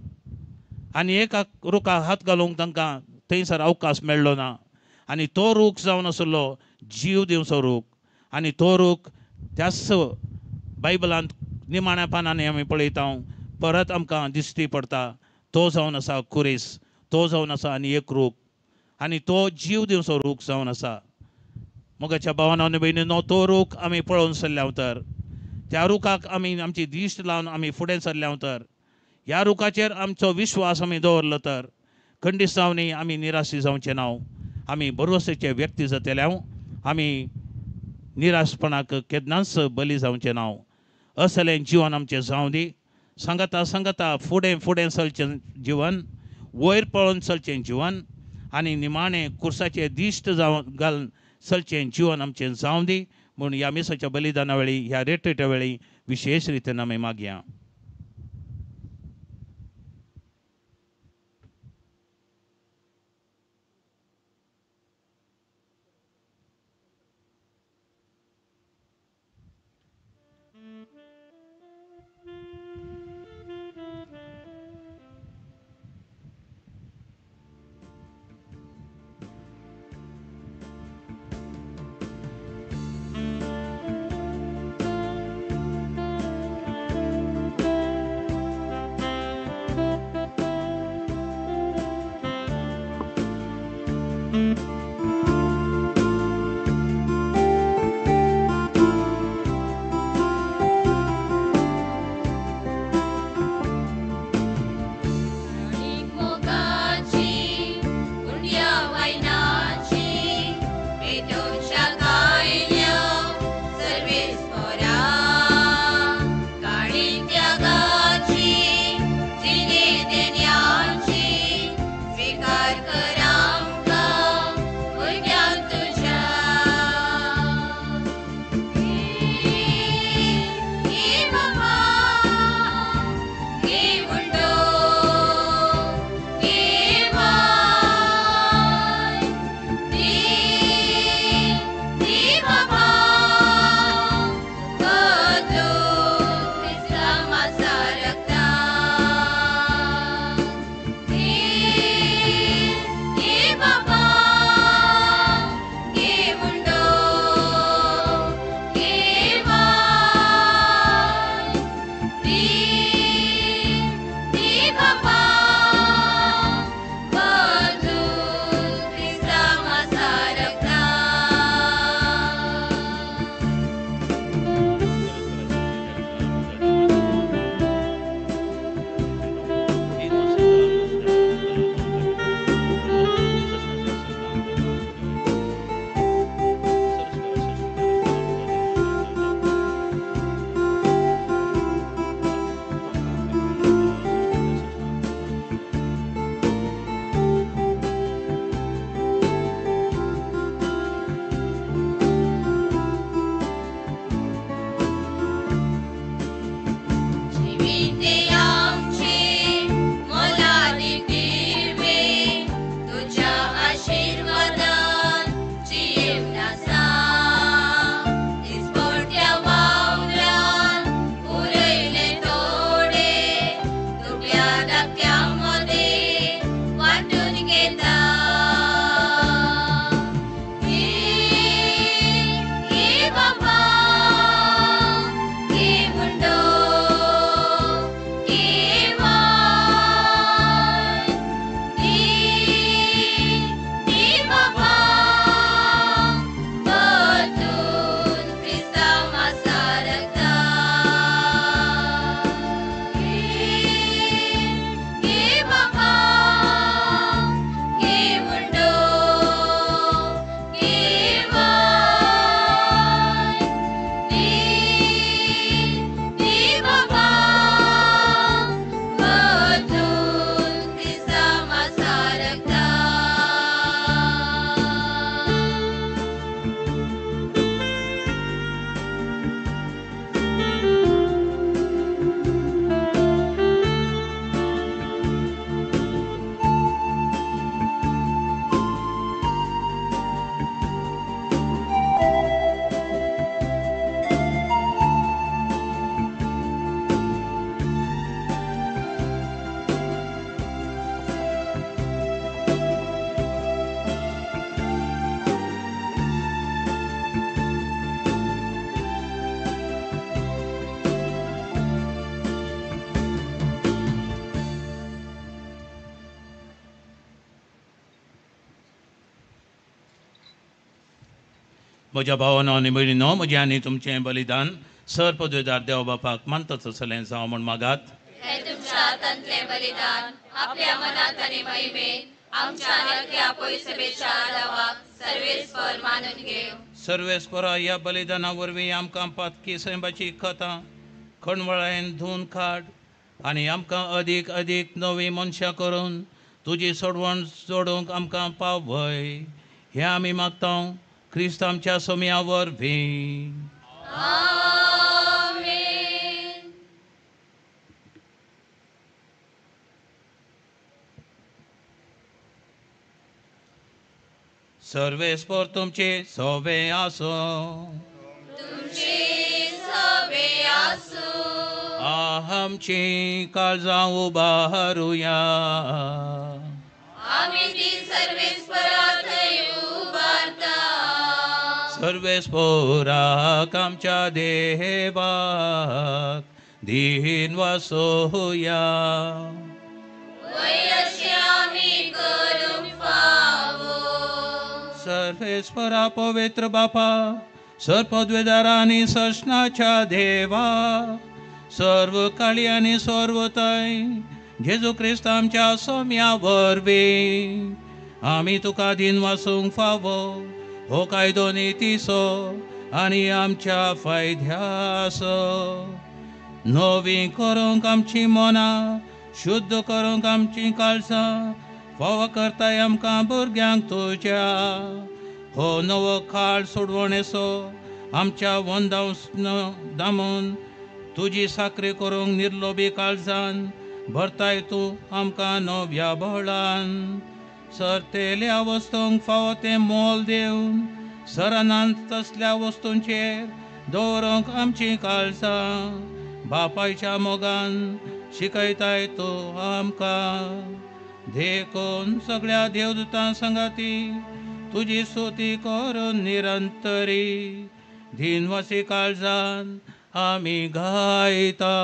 आनी एका रुखाक हात घालूंक तांकां थंयसर अवकाश मेळ्ळो ना. आनी तो रूख जावन आसलो जीव दिवचो रूख. आनी तो रूख त्याच बायबलांत निमाण्या पानांनी आमी पळयता परत आमकां दिश्टी पडटा. तो जावन आसा खुरीस, तो जावन आसा आनी एक रूख. आनी तो जीव दिवचो रूख जावन आसा. मोगाच्या भावानो आनी भयणीनो, तो रूख आमी पळोवन सरल्या तर त्या रुखाक आमी आमची दिश्ट लावन आमी फुडें सरल्या तर ह्या रुखाचेर आमचो विश्वास आमी दवरलो तर खंडिसांवनी आमी निराशी जावचें ना. आमी भरवसेचे व्यक्ती जातले. आमी निराशपणाक केन्नाच बली जावचें ना. असलें जिवन आमचें जावं दी. सांगता सांगता फुडें फुडें चलचें जिवन, वयर पळोवन चलचें जिवन आनी निमाणें कुर्साचें दिश्ट जावन घालून चलचें जिवन आमचें जावं दी म्हूण ह्या मिसाच्या बलिदाना वेळी, ह्या रेट्रेट्या वेळी विशेश रितीन आमी मागया. आणीक मोगाची कुंड्या वायनाची पेटोवच्या कायन्यो सर्वेस पोरा काळी त्यागाची जिणे देण्याची स्वीकार कर आमकां म्हज्या भावानो आनी भयणीनो, म्हजें आनी तुमचें बलिदान सर पदवेदार देव बापाक मानतच असलें जावं म्हण मागात. हे तुमच्या हातांतले बलिदान आपल्या मनात आणि महिमेत आमच्या अख्ख्या पयसभेच्या आदावाक सर्वेस्पर मानून घेव. सर्वेस्परा ह्या बलिदाना वरवीं आमकां पातकी सैमाची कथा खणवळायन धुवन काड आनी आमकां अदीक अदीक नवीं मनशां करून तुजी सोडवण जोडूंक आमकां पावय. हें आमी मागता क्रिस्त आमच्या सोम्या वरवीं. आमेन. सर्वेस्पर तुमचे सोबे आसो. तुमचे सवे आसो. आमची काळजां उबारुया. आमी ती सर्वेस्परा थंय उबारता. सर्वेस्पराक आमच्या देवाक दिन वासोया. वय अशें आमी करूंक फावो. सर्वेस्परा पवित्र बापा, सरपदवेदार आनी सशनाच्या देवा, सर्व काळी आनी सर्वतय जेजू क्रिस्त आमच्या सोम्या वरवीं आमी तुका दिन वासूंक फावो. हो कायदो नितीसो आनी आमच्या फायद्यासो. नवी करूंक आमची मनां, शुद्ध करूंक आमची काळजां, फावो करताय आमकां भुरग्यांक तुज्या. हो नवो काळ सोडवणेचो आमच्या वंदाव दामून तुजी साखरी करूंक निर्लोभी काळजान भरताय तूं आमकां नव्या बळान. सरतेल्या वस्तूंक फावो तें मोल दिवन सरानांत तसल्या वस्तूंचेर दवरूंक आमची काळजां बापायच्या मोगान शिकयताय तूं आमकां. देखून सगळ्या देवदूतां संगाती तुजी स्तुती करून निरंतरी दिनवासी काळजान आमी गायता.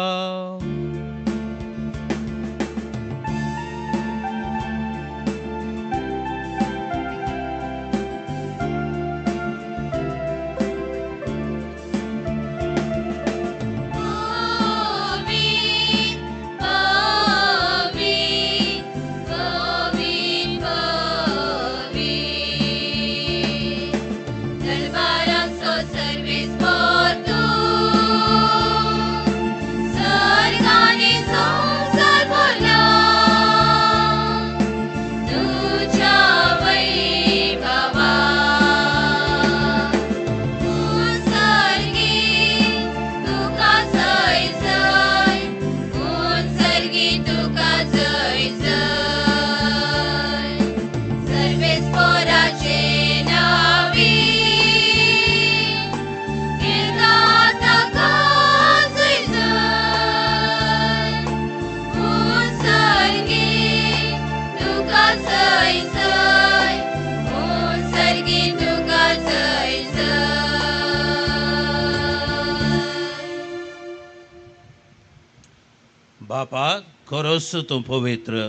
बापा, खरोच तूं पवित्र,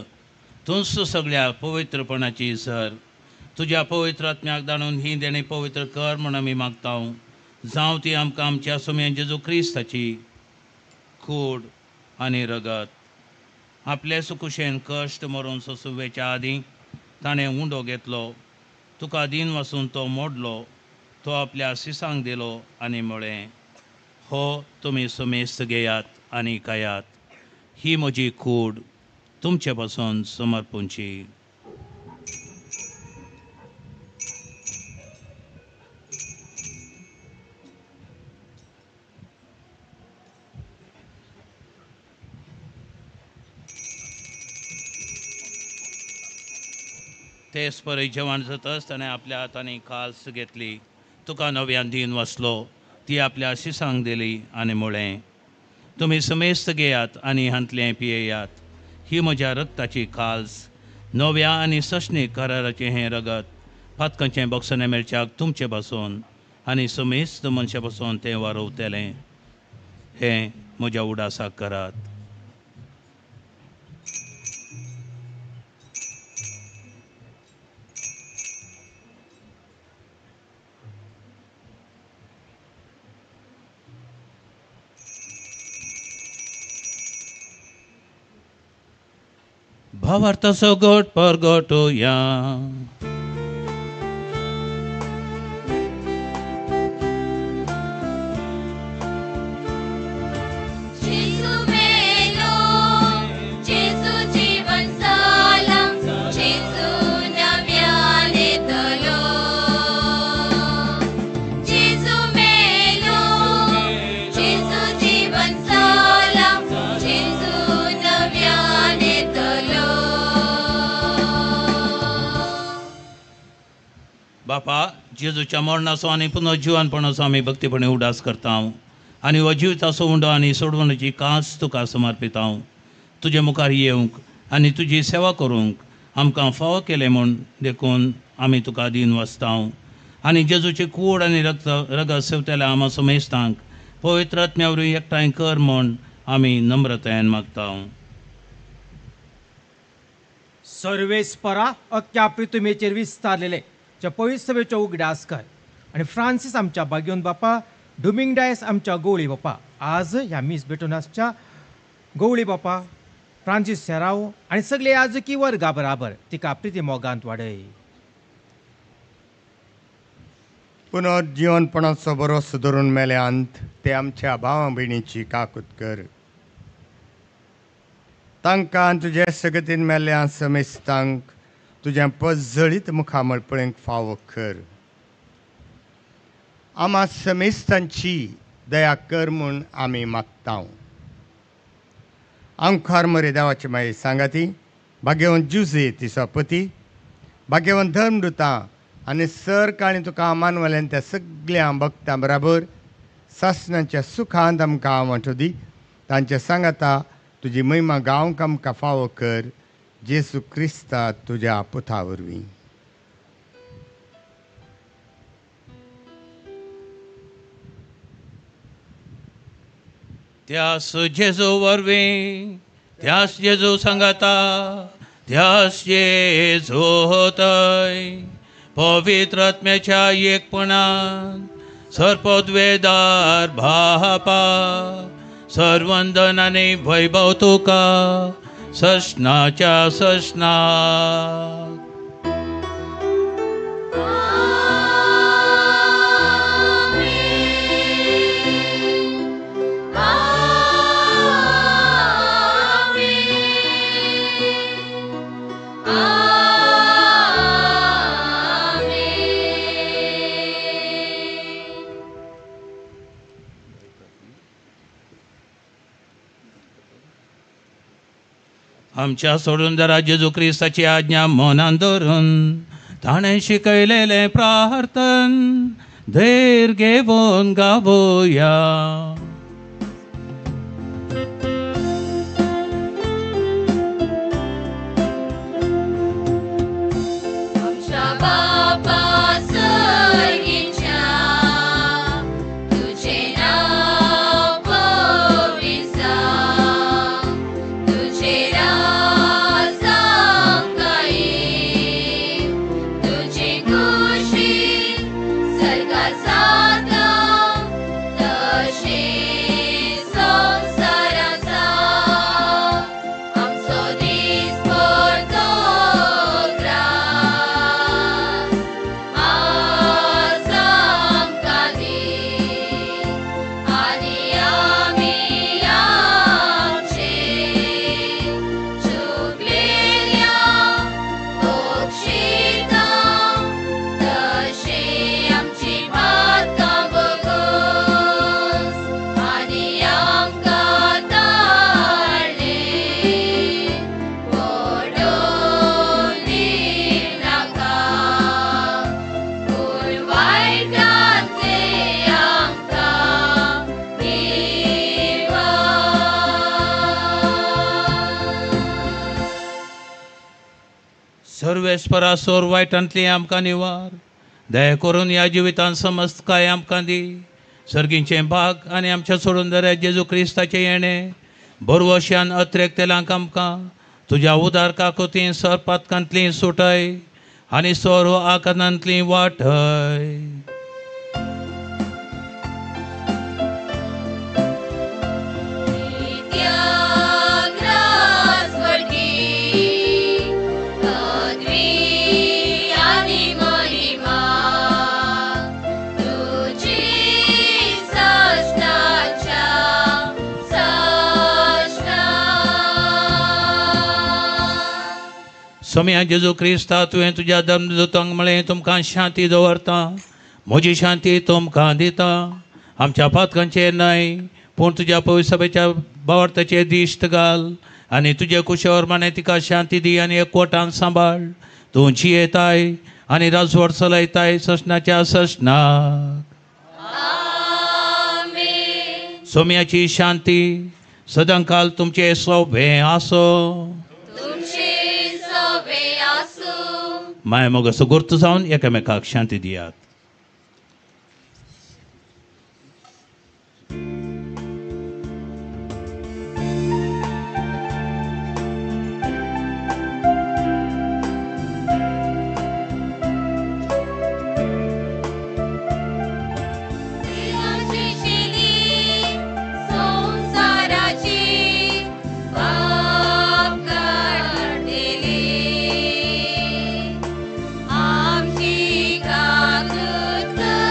तूंच सगळ्या पवित्रपणाची सर. तुज्या पवित्र आत्म्याक धाडून ही देणी पवित्र कर म्हण आमी मागता. जावं ती आमकां आमच्या सोम्या जेजू क्रिस्ताची कूड आनी रगत. आपले सुकुशेन कश्ट मरून सोंसुवेच्या आदीं ताणें उंडो घेतलो, तुका दिन वासून तो मोडलो, तो आपल्या सिसांक दिलो आनी म्हळें, हो तुमी समेस्त घेयात आनी खायात. ही म्हजी कूड तुमचे पासून समर्पूंची. तेच परी जेवण जाताच ताणें आपल्या हातांनी काल्स घेतली, तुका नव्यान दिन वाचलो, ती आपल्या शिसांक दिली आनी म्हळें, तुमी समेस्त घेयात आनी हांतलें पियेयात. ही म्हज्या रक्ताची काल्स, नव्या आनी सशणीक कराराचें हें रगत, पातकांचें बक्षणे मेळच्याक तुमचे पासून आनी समेस्त मनशा पासून तें वारोवतलें. हें म्हज्या उडासाक करात. भावार्थाचो गोट परगटोया. जेजू मेलो, जेजू जीवन जाला, जेजू नव्यान येतलो. जेजू मेलो, जेजू जीवन जाला, जेजू नव्यान येतलो. बापा, जेजूच्या मरणाचो आनी पुनर्जीवनपणाचो आमी भक्तीपणे उडास करता आनी हो जिविताचो उंडो आनी सोडवणुची कास तुका समर्पित हांव. तुजे मुखार येवंक आनी तुजी सेवा करूंक आमकां फावो केले म्हूण देखून आमी तुका दिन वाचता आनी जेजूची कूड आनी रगत सेवतल्या आमा समेस्तांक पवित्र आत्म्यावरवी एकठांय कर म्हूण आमी नम्रतायेन मागता. सर्वेस्परा अख्ख्या पृथ्वीचेर विस्तारलेले जे पवित्र सभेचो उगडास कर आणि फ्रांसीस आमच्या बागयोन बापा, डुमिंगडायस आमच्या गवळी बापा, आज ह्या मीस बेटोनासच्या गवळी बापा फ्रांसीस सेराव आणि सगळे आजकी वर्गा बराबर तिका प्रिती मोगांत वाडय. पुनर्जीवनपणाचो भरोसो धरून मेल्यांत ते आमच्या भावा भयणीची काकूत कर. तांकां तुजे सगतीन मेल्ल्या समेस्तांक तुजें पजळीत मुखामळ पळोवंक फावो कर. आमा समेस्तांची दया कर म्हूण आमी मागता. आमखार मरे देवाची माई सांगाती, भाग्यवंत जुजे तिचो पती, भाग्यवंत धर्मदुतां आनी सर काळी तुका मानवल्यान त्या सगळ्या भक्तां बराबर सासणाच्या सुखांत आमकां आवंट दी. तांच्या सांगाता तुजी महिमा गावंक आमकां फावो कर. जेसू क्रिस्ता तुज्या पुता वरवीं. त्यास जेजू वरवीं, त्यास जेजू सांगाता, त्यास जेजू होतय. पवित्र आत्म्याच्या एकपणान सर्पद्वेदार बापा, सर्वंदन आनी वैभव तुका सशनाच्या सशना. आमच्या सोडून जरा जेजू क्रिस्ताची आज्ञा मनान धरून ताणें शिकयलेलें प्रार्थन धैर्य घेवन गावोया. आमच्या बापा सर्गीच्या, तुझे नाव पवित्र जावं, तुझे राज्य येईल, तुझी खुशी स्वर्गात जाता तशी संसारात जावं. आमचो दिसभर तो ग्रास आज आमकां दी, आनी आमी आमचे चुकलेल्या बक्षिता तशी आमची बातकां बगोस, आनी आमकां ताळ्ळे पडोवन नाका, पूण वायटांतले आमकां विवाद. सर्वेस्परा सोर वायटांतली आमकां निवार. दया करून ह्या जिवितांत समस्त काय आमकां दी. सर्गींचें भाग आनी आमच्या सोडून दर जेजू क्रिस्ताचें येणें बरवश्यान अत्रेकतेलांक आमकां तुज्या उदार काकुती सर पातकांतली सुटय आनी सोर आकारांतली वाटय. त्याग्रास वडगी सोम्या जेजू क्रिस्ता तुवें तुज्या धर्मदूतांक म्हळें तुमकां शांती दवरता, म्हजी शांती तुमकां दिता. आमच्या पातकांचेर न्हय पूण तुज्या पवित्र सभेच्या भावार्थाचेर दिश्ट घाल आनी तुजे कुशेवर माने तिका शांती दी आनी एकवटान सांबाळ. तूं जियेताय आनी राजवट चलयताय ससनाच्या ससनाक. सोम्याची शांती सदांकाल तुमचे सोबे आसो. तुमचे सोबे आसूं. माय मोग गुर्त जावन एकामेकाक शांती दियात. देवाची शेली संसाराची बाप काढलेली. आमची काकूत कर,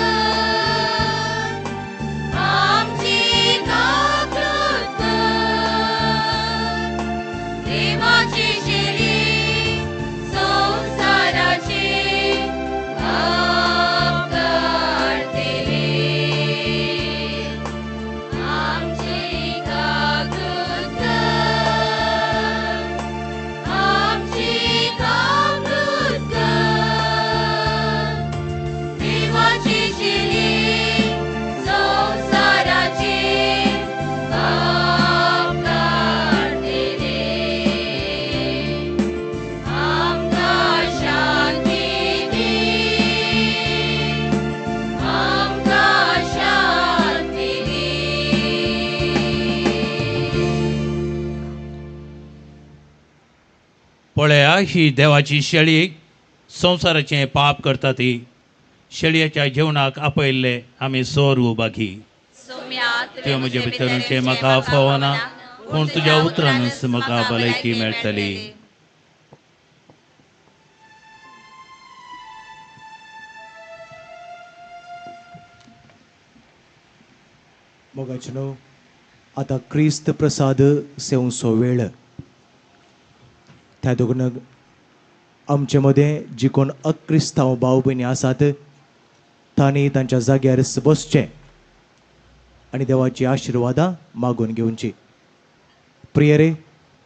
आमची काकूत कर. देवाची शेली संसाराची बाप काढलेली. आमची काकूत कर, आमची काकूत कर. देवाची शेली संसाराची बाप काढलेली. आमकां शांती दी, आमकां शांती दी. पळया ही देवाची शेळी संवसाराचें पाप करता ती. शेळयेच्या जेवणाक आपयल्ले आमी सोर उबागी. सोम्या तुवें म्हजे भितरूचे म्हाका फोवना पूण तुज्या उतरानच म्हाका भलायकी मेळटली. मोगाचनो आतां क्रिस्त प्रसाद सेवचो वेळ. त्या दोगून आमचे मदें जी कोण अक्रिस्तांव भाव भयणी आसात तांणी तांच्या जाग्यार बसचें आनी देवाची आशिर्वादां मागून घेवची. ಪ್ರಿಯರೇ,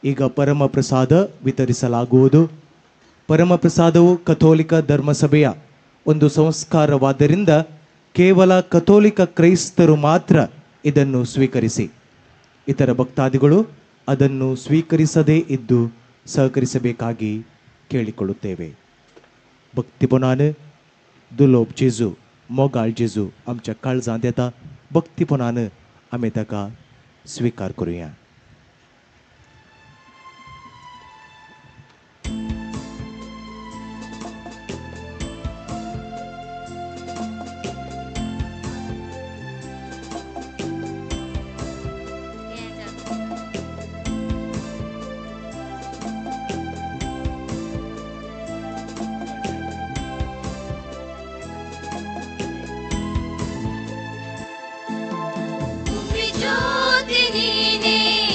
ಈಗ ಪರಮಪ್ರಸಾದ ವಿತರಿಸಲಾಗುವುದು. ಪರಮಪ್ರಸಾದವು ಕಥೋಲಿಕ ಧರ್ಮಸಭೆಯ ಒಂದು ಸಂಸ್ಕಾರವಾದ್ದರಿಂದ ಕೇವಲ ಕಥೋಲಿಕ ಕ್ರೈಸ್ತರು ಮಾತ್ರ ಇದನ್ನು ಸ್ವೀಕರಿಸಿ. ಇತರ ಭಕ್ತಾದಿಗಳು ಅದನ್ನು ಸ್ವೀಕರಿಸದೇ ಇದ್ದು सहकरिसबेकागी केळिಕೊಳ್ಳುತ್ತೇವೆ. भक्तीपणान दुलोप जेजू, मोगाळ जेजू आमच्या काळजांत येता. भक्तीपणान आमी ताका स्वीकार करुया. ज्योति नीने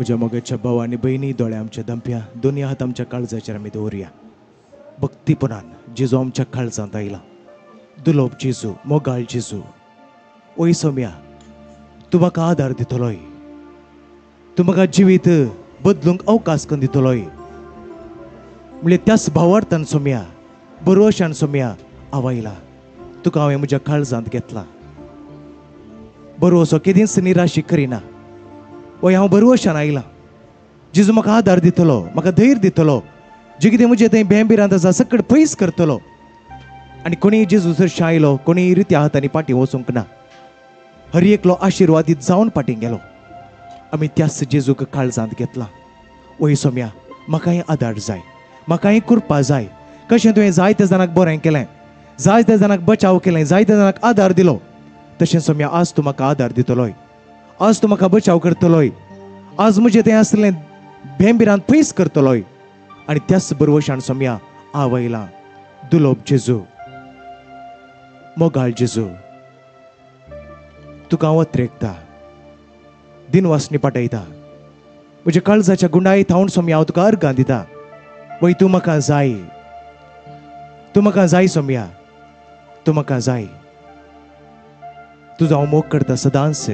म्हज्या मोगाच्या भाव आनी भयणी दोळे आमच्या दंप्या दोनी हात आमच्या काळजाचेर आमी दवरया भक्तीपणान जेजू आमच्या काळजांत आयला दुलोप जेजू मोगाळ जेजू ओय सोम्या तूं म्हाका आदार दितलोय तूं म्हाका जिवीत बदलूंक अवकाश करून दितलोय म्हणजे त्याच भावार्थान सोम्या बरोवशान सोम्या हांव आयला तुका हांवें म्हज्या काळजांत घेतला बरोवसो केदींच निराशी करिना वय हांव बरोवशान आयला जेजू म्हाका आदार दितलो म्हाका धैर्य दितलो जे कितें म्हजें थंय भेंबिरांत आसा सकट पयस करतलो आनी कोणीय जेजू जर आयलो कोणीय रित्या हातांनी फाटीं वचूंक ना हर एकलो आशिर्वादीत जावन फाटीं गेलो आमी त्याच जेजूक काळजांत घेतला वय सोम्या म्हाकाय आदार जाय म्हाकाय कृपा जाय कशें तुवें जायत्या जाणांक बरें केलें जायत्या जाणांक बचाव केलें जायत्या जाणांक आदार दिलो तशें सोम्या आज तूं म्हाका आदार दितलोय आज तूं म्हाका बचाव करतलोय आज म्हजें तें आसलें भेंबिरांत पयस करतलोय आनी त्याच बरोवशान सोम्या हांव आयलां दुलोप जेजू मोगाळ जेजू तुका हांव वत्रेकता दिनवासनी पाटयता म्हज्या काळजाच्या गुंडायत हांव सोम्या हांव तुका अर्गां दिता वय तूं म्हाका जाय सोम्या तूं म्हाका जाय तुजो हांव मोग करता सदांच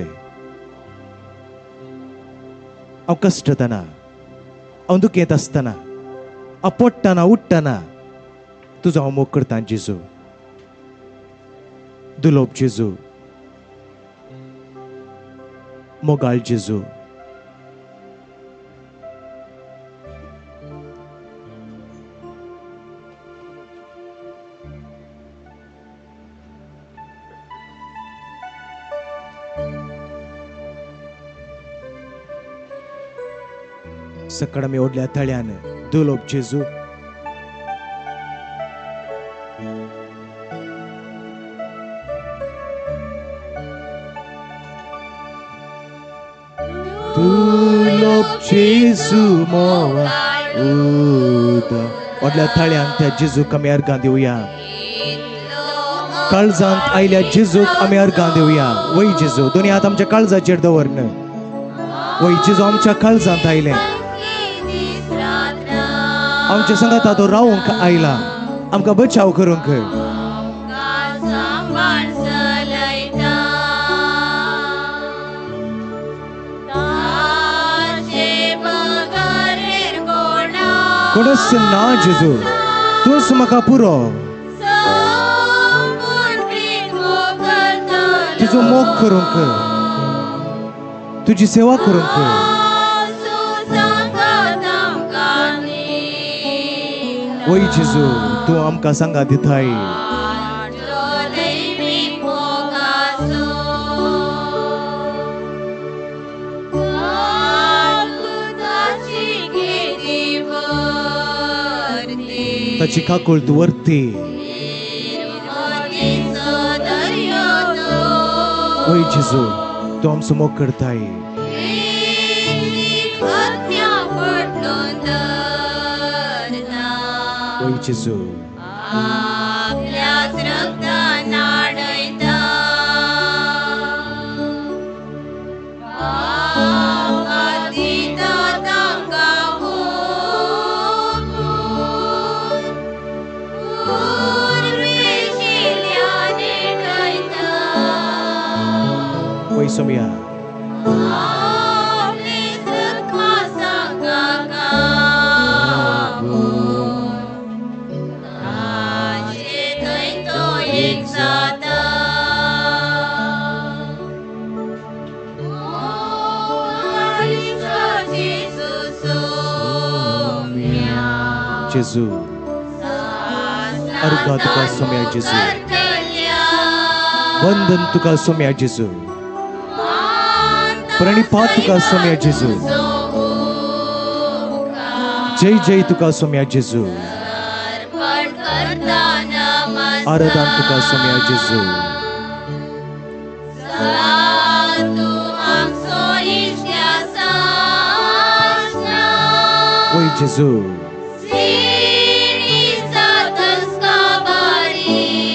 हांव कश्टतना हांव दुखेंत आसतना हांव पडटना उठटना तुजो हांव मोग करता जेजू दुलोप जेजू मोगाळ जेजू सकड आमी ओडल्या तळ्यान दुलोप जेजू दुलोप जेजू मोगाळ ओडल्या तळ्यान त्या जेजूक आमी अर्गां दिवया काळजांत आयल्या जेजूक आमी अर्गां दिवया वय जेजू दोनी हात आमच्या काळजाचेर दवरन वय जेजू आमच्या काळजांत आयलें आमच्या संगात तो रावूंक आयला आमकां बचाव करूंक कोणच ना जेजू तूंच म्हाका पुरो तुजो मोग करूंक तुजी सेवा करूंक वय जेजू तूं आमकां सांगात दिताय ताची काकूळ तूं व्हरती वय जेजू तूं आमचो मोग करताय वय जेजू वय सोम्या जेजू अर्घा तुका सोम्या जेजू वंदन तुका सोम्या जेजू प्रणिपात तुका सोम्या जेजू जय जय तुका सोम्या जेजू आराधन तुका सोम्या जेजू वय जेजू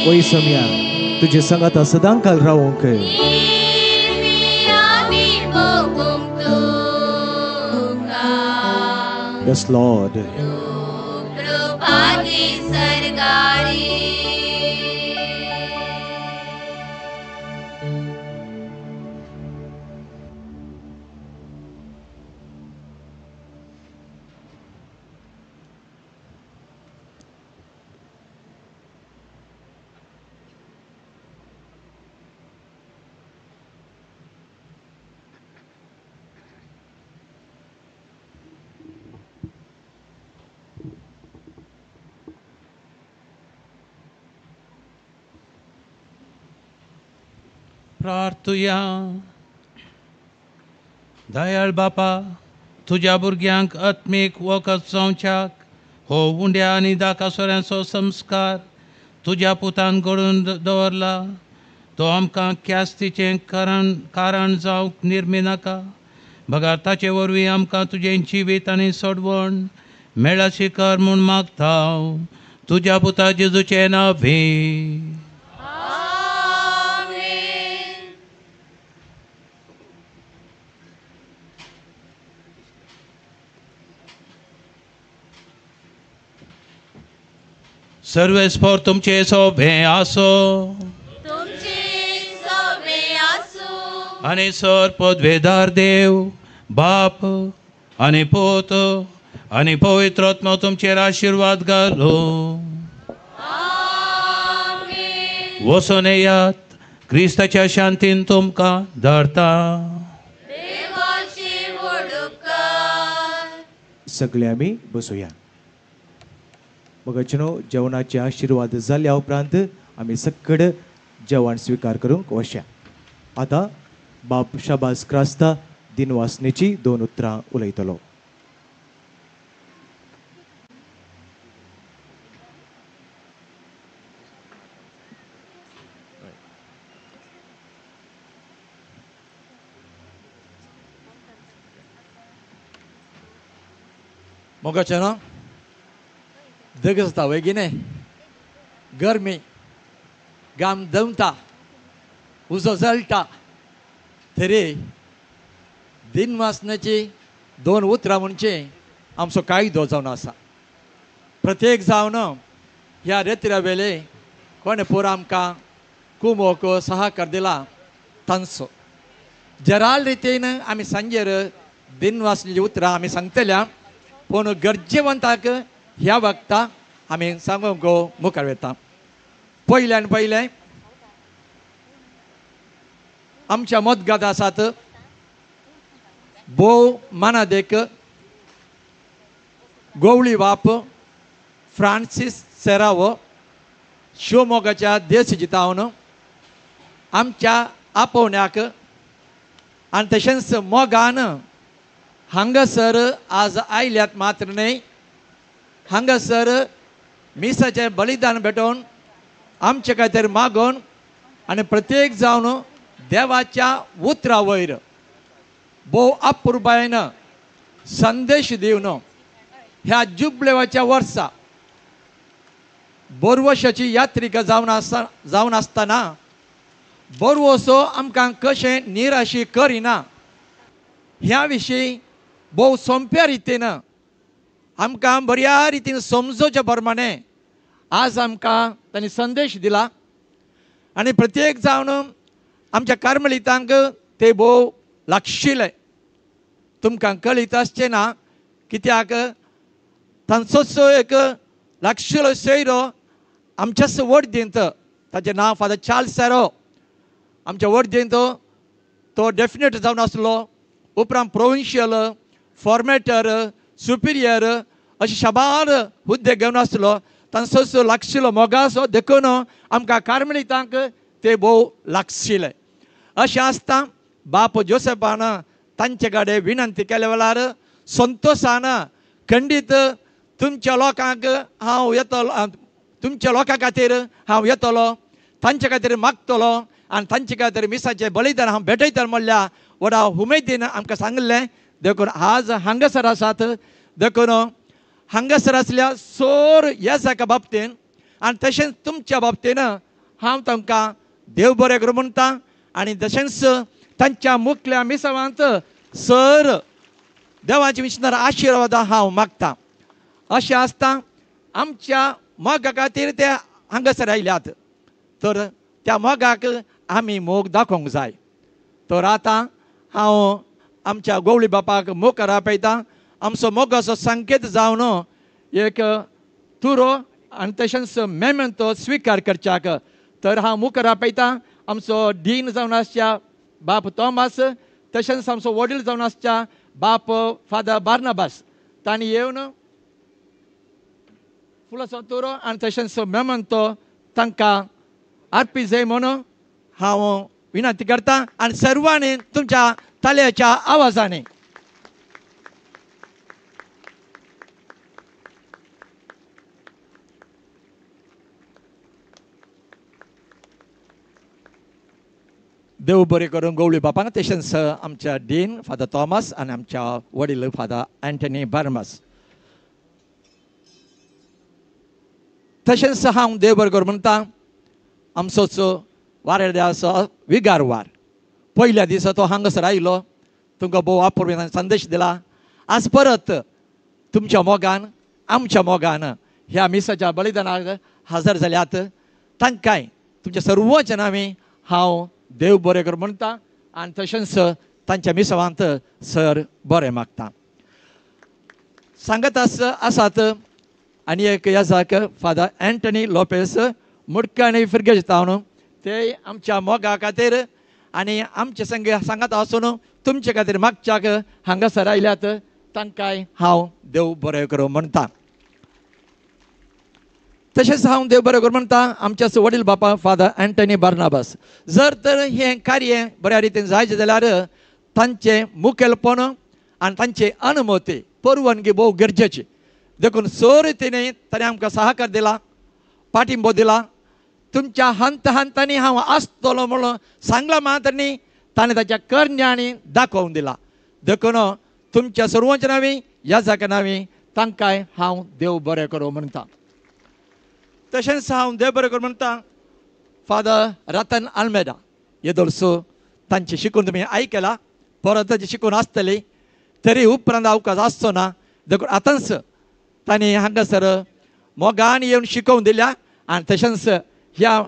वय सोम्या तुझे संगात सदांकाल रावूंक Yes, Lord. प्रभाती सरगारी प्रार्थुया. दयाळ बापा, तुझ्या भुरग्यांक आत्मीक वखद जावच्याक हो उंड्या आनी दाकासोऱ्यांचो संस्कार तुज्या पुतान घडोवन दवरला. तो आमकां क्यास्तीचें कारण जावंक निर्मी नाका. बगार ताचे वरवीं आमकां तुजें जिवीत आनी सोडवण मेळाशी कर म्हूण मागता हांव तुज्या पुता जेजूचे नांवी. सर्वेस्पर तुमचे सोबे आसो तुमचे सोबे आसू आनी सर पदवेदार देव बाप आनी पोत आनी पवित्र आत्मा तुमचेर आशिर्वाद घालो. वचून येयात, क्रिस्ताच्या शांतीन तुमकां धाडटा. देवाची वडुपकार. सगळे आमी बसूया. मगचनो जेवणाचे आशीर्वाद जाल्या उपरांत आमी सकड जेवण स्वीकार करूंक वशा. आतां बाप शाबास क्रास्ता दिनवासनेची 2 उतरां उलयतलो. मोगाचेनो दगसता वेगिने गरमी घाम दमता उजो जळटा तरी दिनवासनाची 2 उतरां म्हणजे आमचो कायदो जावन आसा. प्रत्येक जावन ह्या रेत्र्या वेळे कोणे पोर आमकां कुमोक सहकार दिला तांचो जराल रितीन आमी सांजेर दिनवासनेची उतरां आमी सांगतल्या. पूण गरजेवंताक ह्या वक्ता आमी सांगूंक मुखार वेता. पयल्यान पयलें आमच्या मतगात आसात बोव मानादेक गोवळी बाप फ्रांसीस सेरावो शिवमोगाच्या देश जितावन आमच्या आपोवण्याक आनी तशेंच मोगान हांगासर आज आयल्यात मात्र न्हय, हांगासर मिसाचें बलिदान भेटोवन आमचे कांय मागोवन आनी प्रत्येक जावन देवाच्या उतरा वयर भोव अपुरबायेन संदेश दिवन ह्या जुबलेवाच्या वर्सा बोरवशाची यात्रिका जावन आसतना बोरवोसो आमकां कशें निराशी करिना ह्या विशीं भोव सोंप्या रितीन आमकां बऱ्या रितीन समजोवचे प्रमाणे आज आमकां तांणी संदेश दिला. आनी प्रत्येक जावन आमच्या कार्मेलितांक ते भोव लागशिले. तुमकां कळीत आसचें ना कित्याक तांचोच एक लागशिलो सोयरो आमच्याच वडदींत ताचें नांव फादर चार्ल्स सेरो आमच्या वडदींत तो डेफिनेट जावन आसलो. उपरांत प्रोविन्शियल फॉर्मेटर सुपिरियर अशे शाबार हुद्दे घेवन आसलो. तांचोच लागशिलो मोगासो देखून आमकां कार्मेलितांक ते भोव लागशिले. अशें आसता बाप जोसेफान तांचे कडेन विनंती केल्या वेळार संतोशान खंडीत तुमच्या लोकांक हांव येतलो, तुमच्या लोकां खातीर हांव येतलो, तांचे खातीर मागतलो आनी तांचे खातीर मिसाचें बलिदान हांव भेटयतलो म्हणल्या व्हडा उमेदीन आमकां सांगलें. देखून आज हांगासर आसात. देखून हांगासर आसल्या सोर येसाच्या बाबतीन आनी तशेंच तुमच्या बाबतीन हांव तांकां देव बरें करूं म्हणटा. आनी तशेंच तांच्या मुखल्या मिसावांत सर देवाचे विश्णार आशीर्वाद हांव मागता. अशें आसता आमच्या मोगा खातीर ते हांगासर आयल्यात, तर त्या मोगाक आमी मोग दाखोवंक जाय. तर आतां हांव आमच्या गवळी बापाक मोकार आपयता. आमचो मोगाचो संकेत जावन एक तुरो आनी तशेंच मेमेंतो स्विकार करच्याक. तर हांव मुखार आपयता आमचो डीन जावन आसच्या बाप थॉमस, तशेंच आमचो वडील जावन आसच्या बाप फादर बार्नाबास. तांणी येवन फुलाचो तुरो आनी तशेंच मेमेंतो तांकां अर्पी जाय म्हणून हांव विनंती करता. आनी सर्वांनी तुमच्या तालयाच्या आवाजांनी देव बरें करून गवळी बापांक, तशेंच आमच्या डीन फादर थॉमस आनी आमच्या वडील फादर एंटनी बार्नाबास. तशेंच हांव देव बरें करूं म्हणटा आमचोच वारेड्याचो विगार वार. पयल्या दिसा तो हांगासर आयलो, तुमकां भोव अपुर्वेन संदेश दिला. आज परत तुमच्या मोगान आमच्या मोगान ह्या मिसाच्या बलिदानाक हजर जाल्यात. तांकांय तुमच्या सर्वच्या नांवी हांव देव बरें कर म्हणटा आनी तशेंच तांच्या मिसवांत सर बरें मागता. सांगत आसात आनी एक येजाक फादर एंटनी लोपेस मुडकाणी फिरगेज तावन ते आमच्या मोगा खातीर आनी आमचे संगे सांगत आसून तुमचे खातीर मागच्याक हांगासर आयल्यात. तांकांय हांव देव बरें करूं म्हणटा. तशेंच हांव देव बरें करूं म्हणटा आमच्याच वडील बापा फादर एंटनी बार्नाबास. जर तर हें कार्य बऱ्या रितीन जायचें जाल्यार तांचें मुखेलपण आनी तांची अनुमती परवानगी भोव गरजेची. देखून स रितीन ताणें आमकां सहकार दिला, पाठिंबो दिला. तुमच्या हंत हंतांनी हांव आसतलो म्हणून सांगला मात्र न्ही, ताणें ताच्या कर्ण्यांनी दाखोवन दिला. देखून तुमच्या सर्वांच्या नांवी याजाच्या नांवी तांकांय हांव देव बरें करूं म्हणटा. तशेंच हांव देव बरें करूं म्हणटा फादर रतन आल्मेदा येदोळसो. तांचे शिकून तुमी आयकला, परत ताचें शिकून आसतली, तरी उपरांत अवकाश आसचो ना. देखून आतांच तांणी हांगासर मोगान येवन शिकोवन दिल्या. आनी तशेंच ह्या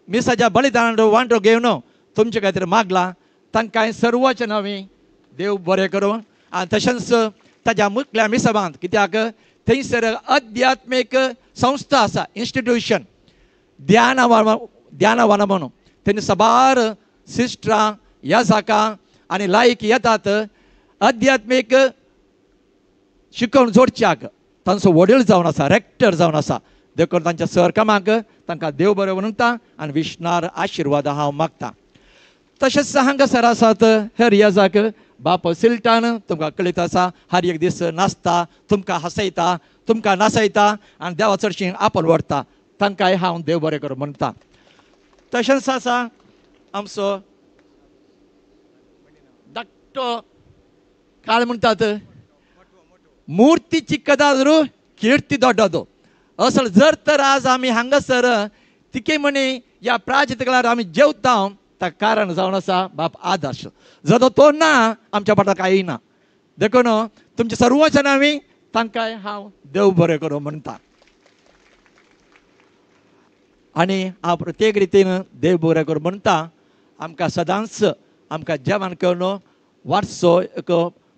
मिसाच्या बलिदानाचो वांटो घेवन तुमचे खातीर मागला. तांकांय सर्वांच्या नांवी देव बरें करूं. आनी तशेंच ताच्या मुखल्या मिसबांत, कित्याक थंयसर अध्यात्मीक संस्था आसा, इन्स्टिट्यूशन ध्यानवाना म्हणून. थंय सबार सिस्टरां याजाकां आनी लायक येतात अध्यात्मीक शिकोवन जोडच्याक. तांचो वडील जावन आसा, रेक्टर जावन आसा. देखून तांच्या सर कामाक तांकां देव बरें म्हणटा आनी विश्वनार आशिर्वाद हांव मागता. तशेंच हांगासर आसात हेर याजाक बाप सिल्टान. तुमकां कळीत आसा हर एक दीस नाचता, तुमकां हसयता, तुमकां नाचयता आनी देवा चडशीं आपल व्हरता. तांकांय हांव देव बरें करूं म्हणटा. तशेंच आसा आमचो धाकटो काळ म्हणटात मुर्ती चिಕ್ಕದಾದರೂ कीर्ती ದೊಡ್ಡದು. असल जर तर आज आमी हांगासर तिके म्हणी ह्या प्राजतकाळार आमी जेवता, ताका कारण जावन आसा बाप आदर्श. जर तो ना आमच्या फाटाक कांय ना. देखून तुमच्या सर्वांच्या नांवी तांकांय हांव देव बरें करूं म्हणटा. आनी हांव प्रत्येक रितीन देव बरें करूं म्हणटा. आमकां सदांच आमकां जेवण करून वाटचो एक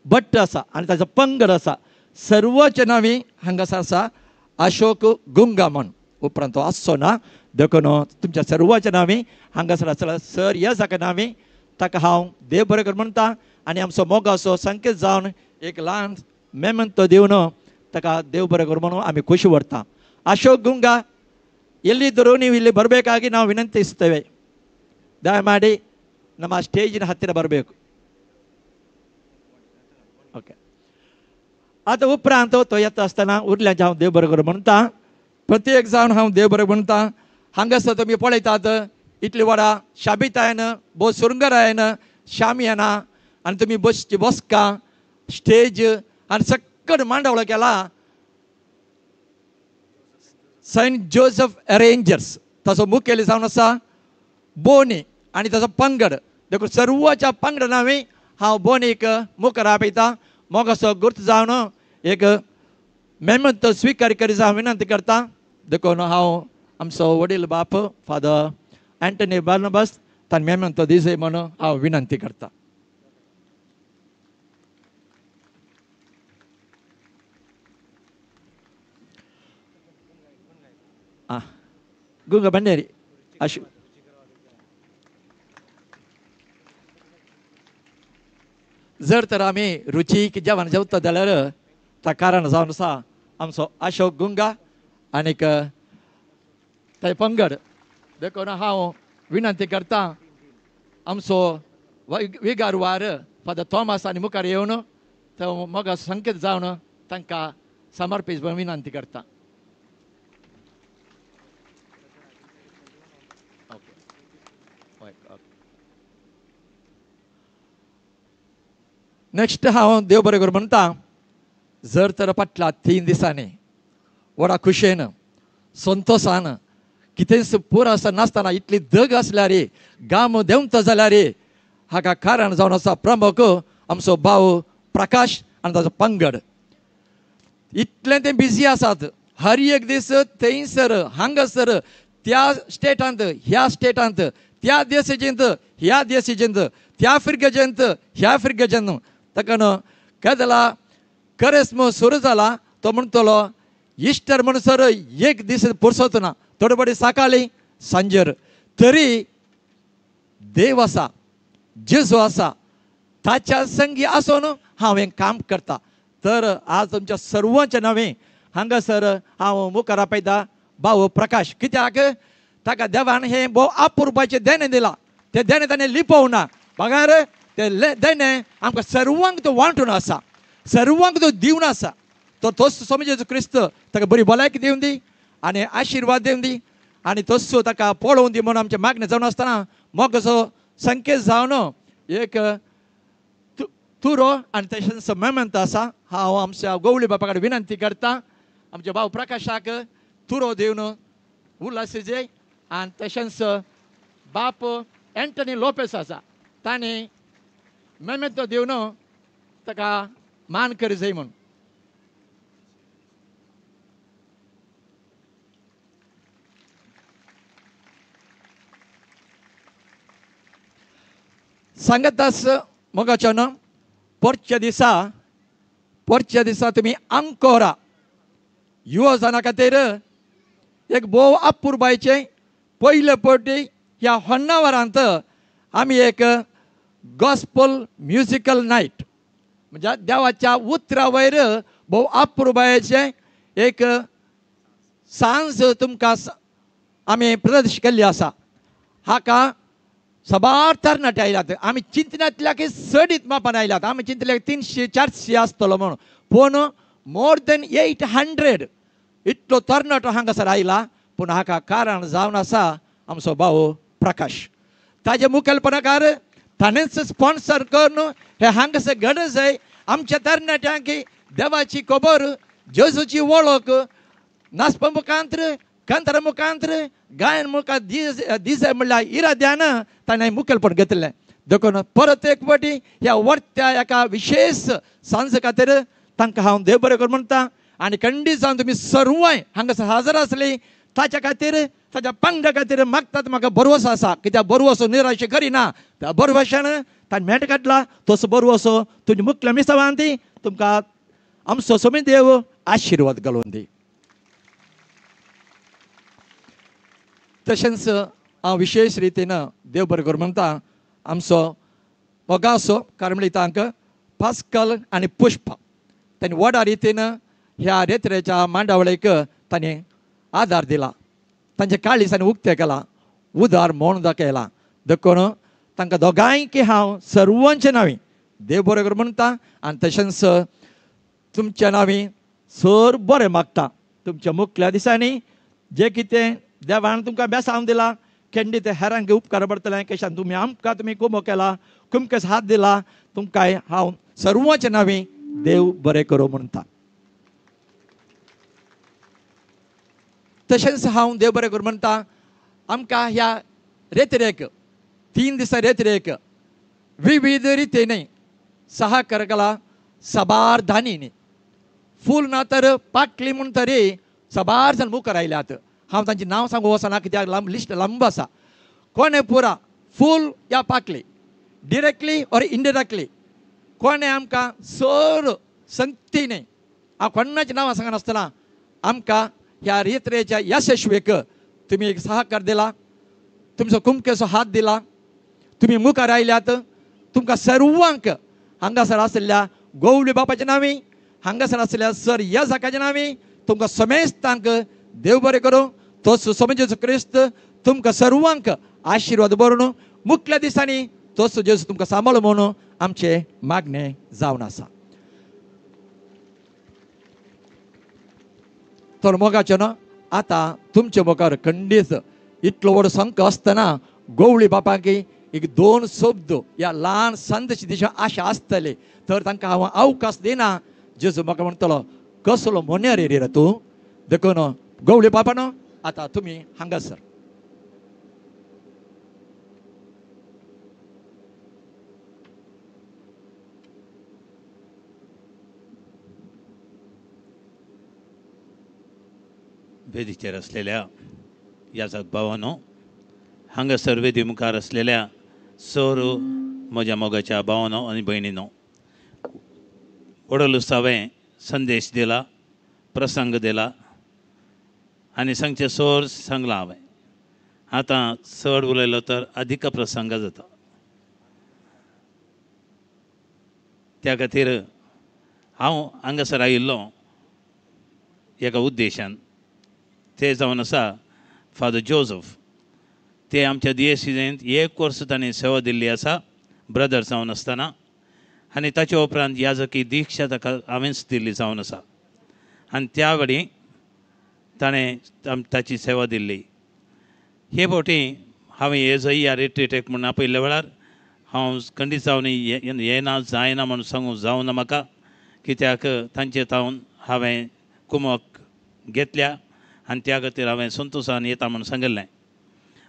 भट्ट आसा आनी ताचो पंगड आसा. सर्वांच्या नांवी हांगासर आसा अशोक गुंगा म्हण. उपरांत तो आसचो ना. देखून तुमच्या सर्वांच्या नांवी हांगासर आसला सर येजाच्या नांवी ताका हांव देव बरें करूं म्हणटा. आनी आमचो मोगाचो संकेत जावन एक ल्हान मेमेंतो दिवन ताका देव बरें करूं म्हणून आमी खुशी व्हरता. अशोक गुंगा ಎಲ್ಲಿದ್ದರೂ ನೀವು ಇಲ್ಲಿ ಬರಬೇಕಾಗಿ ನಾವು ವಿನಂತಿಸ್ತೇವೆ. ದಯಮಾಡಿ ನಮ್ಮ ಸ್ಟೇಜಿನ ಹತ್ತಿರ ಬರಬೇಕು. ओके. आता उपरांत तो येता आसतना उरल्यांचे हांव देव बरें करूं म्हणटा. प्रत्येक जावन हांव देव बरें म्हणटा. हांगासर तुमी पळयतात इतली व्हडा शाबितायन, भोव सुरंगरायन, शामियाना आनी तुमी बसची बसका, स्टेज आनी सक्कड मांडवळो केला. सेंट जोसेफ अरेंजर्स ताचो मुखेली जावन आसा बोनी आनी ताचो पंगड. देखून सर्वांच्या पंगड नांवी हांव बोनीक मुखार आपयता. मोग असो गुर्त जावन एक मेहनत स्वीकार करी हांव विनंती करता देखून हांव आमचो वडील बाप फादर अँटनी बार्नबास तांणी मेहनत दिसय म्हणून हांव विनंती करता. गुंगा बंडेरी अशू जर तर आमी रुचीक जेवण जेवता जाल्यार ता कारण जावन आसा आमचो अशोक गुंगा आनीक थंय पंगड देखून हांव विनंती करता आमचो विगारवार फादर थॉमस आनी मुखार येवन तो मोगा संकेत जावन तांकां समर्पीत विनंती करता. नेक्स्ट हांव देव बरें करूं म्हणटा जर तर फाटल्या 3 दिसांनी व्हडा खुशेन संतोशान कितेंच पुर आसा नासतना इतली दग आसल्यार गाम देंवत जाल्यार हाका कारण जावन आसा प्रमुख आमचो भाव प्रकाश आनी ताचो पंगड. इतलें ते बिजी आसात हर एक दीस थंयसर हांगासर त्या स्टेटांत ह्या स्टेटांत त्या देशाचेंत ह्या देशाचेंत त्या आफ्रिकेचेंत ह्या आफ्रिकेचेंत ताका काय जाला करेस्म सुरू जाला तो म्हणटलो इस्टर म्हणसर एक दीस पुरसत ना थोडे सकाळी सांजेर तरी देव आसा जेजू आसा ताच्या संगी आसून हांव हें काम करता. तर आज तुमच्या सर्वांच्या नवे हांगासर हांव मुखार आपयता भाव प्रकाश कित्याक ताका देवान हें भोव अपुरबाचें देणें दिलां तें देणें ताणें लिपोवना पगार तें देणें आमकां सर्वांक तो वांटून आसा सर्वांक तो दिवन आसा. तो तोच स्वामी जेजू क्रिस्त ताका बरी भलायकी दिवन दी आनी आशिर्वाद दिवन दी आनी तसो ताका पळोवन दी म्हणून आमचें मागणें जावन आसतना मोगाचो संकेत जावन एक तुरो आनी तशेंच मेमंत आसा. हांव आमच्या गवळी बापा कडेन विनंती करता आमच्या भाव प्रकाशाक तुरो दिवन उल्हासिजे आनी तशेंच बाप एंटनी लोपेस आसा ताणें मेमंत दिवन ताका मान करी जाय म्हणून. सांगतास मोगाच्यान परच्या दिसा तुमी आंकोरा युवजना खातीर एक भोव अपुरबायचें पयले फावटी ह्या होन्नावरांत आमी एक गॉस्पल म्युजिकल नायट म्हणजे देवाच्या उतरा वयर भोव अपुरबायेचें एक सांज तुमकां आमी प्रदर्शीत केल्ली आसा. हाका सबार तरणाटे आयल्यात आमी चिंतनांतल्या की चडीत मापान आयल्यात आमी चिंतले 300-400 आसतलो म्हणून पूण मोर देन 800 इतलो तरणाटो हांगासर आयला. पूण हाका कारण जावन आसा आमचो भाव प्रकाश ताजे मुखेलपणाकार ताणेंच स्पॉन्सर करून हे हांगासर गरज आहे आमच्या तरणाट्यांक देवाची खबर जेजूची वळख नाचपा मुखांतर कांतरा मुखांतर गायन मुखार दिसय म्हणल्यार इराद्यान ताणें मुखेलपण घेतलें. देखून परत एक फावटी ह्या वर्त्या एका विशेष सांज खातीर तांकां हांव देव बरें करूं म्हणटा आनी खंडीत जावन तुमी सर्वांय हांगासर हजर आसली ताच्या खातीर ताच्या पंगडा खातीर मागतात म्हाका भरवसो आसा कित्याक भरवसो निराशे करिना त्या भरवशान ताणें मेट काडला तसो भरवसो तुज्या मुखेल मिसावान दी तुमकां आमचो स्वामी देव आशिर्वाद घालून दी. तशेंच हांव विशेश रितीन देव बरें करूं म्हणटा आमचो मोगासो कार्मेलीतांक पास्कल आनी पुष्पा तांणी व्हडा रितीन ह्या रेत्रेच्या मांडावळेक तांणी आदार दिला तांचे काळीसांनी उक्तें केलां उदार म्हूण दाखयलां. देखून तांकां दोगांयक हांव सर्वांच्या नांवी देव बरें करूं म्हणटा आनी तशेंच तुमच्या नांवी सर बरें मागता. तुमच्या मुखल्या दिसांनी जें कितें देवान तुमकां बेसांव दिलां खंडीत हेरांक उपकार पडटलें कशान तुमी आमकां तुमी कुमो केला कुमकेस हात दिला तुमकां हांव सर्वांच्या नांवी देव बरें करूं म्हणटा. तशेंच हांव देव बरें करूं म्हणटा आमकां ह्या रेत्रेक 3 दिसा रेत्रेक विविध रितीन सहकार केला साबार धान्नी फूल ना तर पाटली म्हणून तरी साबार जण मुखार आयल्यात. हांव तांचें नांव सांगूं वचना कित्याक लिस्ट लांब आसा. कोणे पुरा फूल या पाकली डिरेक्टली ऑर इनडिरेक्टली कोणे आमकां सर संगतीने हांव कोणाचें नांव सांगनासतना आमकां ह्या रेत्रेच्या यशस्वीक तुमी एक सहकार दिला, तुमचो कुमकेचो हात दिला, तुमी मुखार आयल्यात. तुमकां सर्वांक हांगासर आसलेल्या गवळी बापाच्या नांवी, हांगासर आसलेल्या सर येजाकाच्या नांवी तुमकां समेस्तांक देव बरें करूं. तोच स्वामी जेजू क्रिस्त तुमकां सर्वांक आशिर्वाद बरोवन मुख्य दिसांनी तोच जेजू तुमकां सांबाळूं म्हणून आमचें मागणें जावन आसा. तर मोगाचें न्हू आतां तुमच्या मुखार खंडीत इतलो व्हड संक आसतना गवळी बापाक एक 2 शब्द ह्या ल्हान संदेश दिवची आशा आसतली. तर तांकां हांव अवकाश दिना. जेजू म्हाका म्हणटलो कसलो मोन्यार रे तूं देखून गवळी बापानो आतां तुमी हांगासर. वेदीचेर असलेल्या याजक भावांनो, हांगासर वेदी मुखार असलेल्या सर म्हज्या मोगाच्या भावांनो आनी भयणींनो, वडोलूस हांवें संदेश दिला, प्रसंग दिला आनी सांगचे सर सांगला हांवें. आतां चड उलयलो तर अधिक प्रसंग जाता. त्या खातीर हांव हांगासर आयिल्लो एका उद्देशान. ते जावन आसा फादर जोझफ. ते आमच्या दिएसिजेंत 1 वर्स ताणें सेवा दिल्ली आसा ब्रदर जावन आसतना. आनी ताचे उपरांत याजकी दिक्षा ताका हांवेंच दिल्ली जावन आसा. आनी त्या वेळी ताणें ताची सेवा दिल्ली. हे फावटी हांवें येजया रिट्रीटेक म्हणून आपयल्ल्या वेळार हांव खंडीत जावन येना जायना म्हणून सांगूं जावना म्हाका, कित्याक तांचे तावन हांवें कुमक घेतल्या आनी त्या खातीर हांवें संतोशान येता म्हणून सांगिल्लें.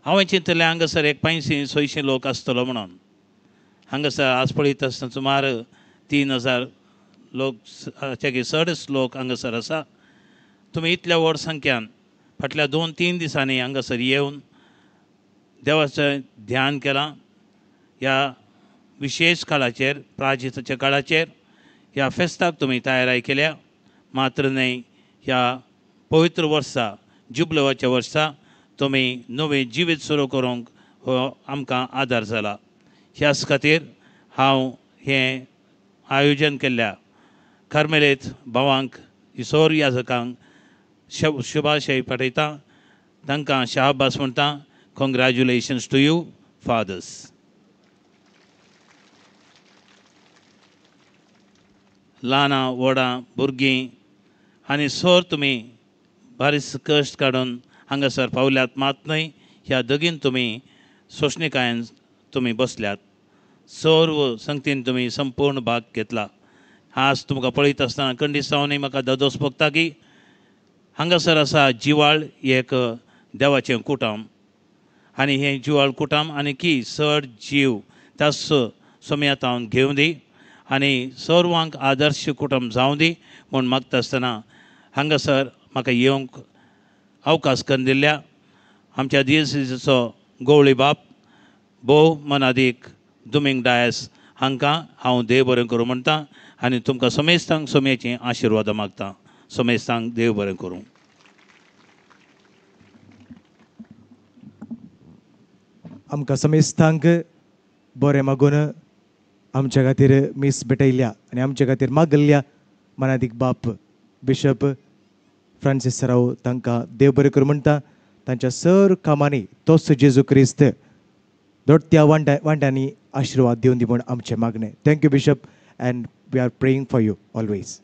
हांवें चिंतलें हांगासर एक 500-600 लोक आसतलो म्हणून. हांगासर आज पळयत आसतना सुमार 3000 लोक चडच लोक हांगासर आसा. तुमी इतल्या व्हड संख्यान फाटल्या 2-3 दिसांनी हांगासर येवन देवाचें ध्यान केलां. ह्या विशेश काळाचेर, प्राजिताच्या काळाचेर ह्या फेस्ताक तुमी तयाराय केल्या. मात्र न्हय, ह्या पवित्र वर्सा जुबलवाच्या वर्सा तुमी नवें जिवीत सुरू करूंक हो आमकां आदार जाला. ह्याच खातीर हांव हें आयोजन केल्ल्या कार्मेलीत भावांक, इसोर याजकांक शुभाशय पाठयता. तांकां शाबास म्हणटा. Congratulations to you fathers. ल्हानां व्हडां भुरगीं आनी सर तुमी बारीक कश्ट काडून हांगासर पावल्यात. मात न्हय, ह्या दगीन तुमी सोंसणिकायेन तुमी बसल्यात. सर्व संगतीन तुमी संपूर्ण भाग घेतला. आज तुमकां पळयत आसतना खंडीत जावनय म्हाका दोदोस भोगता की हांगासर आसा जिवाळ एक देवाचें कुटुंब. आनी हें जिवाळ कुटुंब आनी की चड जीव त्याच सोम्यात हांव घेवं दी आनी सर्वांक आदर्श कुटुंब जावं दी म्हूण मागता आसतना हांगासर म्हाका येवंक अवकाश करून दिल्ल्या आमच्या दिएसिसीचो गवळी बाप भोव मनादीक दुमिंग डायस हांकां हांव देव बरें करूं म्हणटा आनी तुमकां समेस्तांक सोम्याची आशिर्वाद मागता. समेस्तांक देव बरें करूं. आमकां समेस्तांक बरें मागून आमच्या खातीर मीस भेटयल्या आनी आमच्या खातीर मागल्ल्या मनादीक बाप बिशप फ्रांसीस सराव तांकां देव बरें करूं म्हणटा. तांच्या सर कामांनी तोच जेजू क्रिस्त दोडत्या वांट्यांनी आशिर्वाद दिवन दी म्हूण आमचें मागणें. Thank you bishop and we are praying for you always.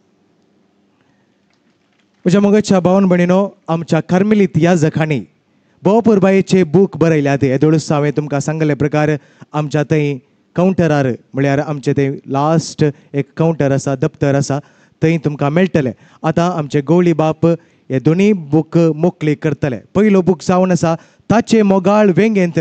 म्हज्या मोगाच्या भावन भयणीनो, आमच्या कार्मेलीत ह्या जखांनी भोवपुरबायेचे बूक बरयल्यात. येदोळूच हांवें तुमकां सांगले प्रकार आमच्या थंय कावंटरार म्हळ्यार आमचे थंय लास्ट एक कावंटर आसा, दप्तर आसा, थंय तुमकां मेळटलें. आतां आमचे गवळी बाप हे दोनी बूक मोकळे करतले. पयलो बूक जावन आसा ताचे मोगाळ वेंगेंत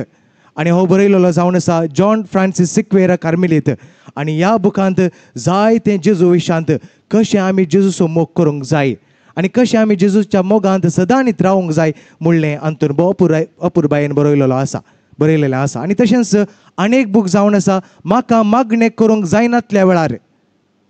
आणि हो बरयलेलो जावन आसा जॉन फ्रांसीस सिक्वेरा कार्मेलीत. आणि ह्या बुकांत जायते जेजू विशांत कशें आमी जेजूचो मोग करूंक जाय आनी कशें आमी जेजूच्या मोगांत सदांच रावूंक जाय म्हणलें हातून अपुरबायेन बरयलेलें आसा. आनी तशेंच आनेक बूक जावन आसा म्हाका मागणें करूंक जायनातल्या वेळार.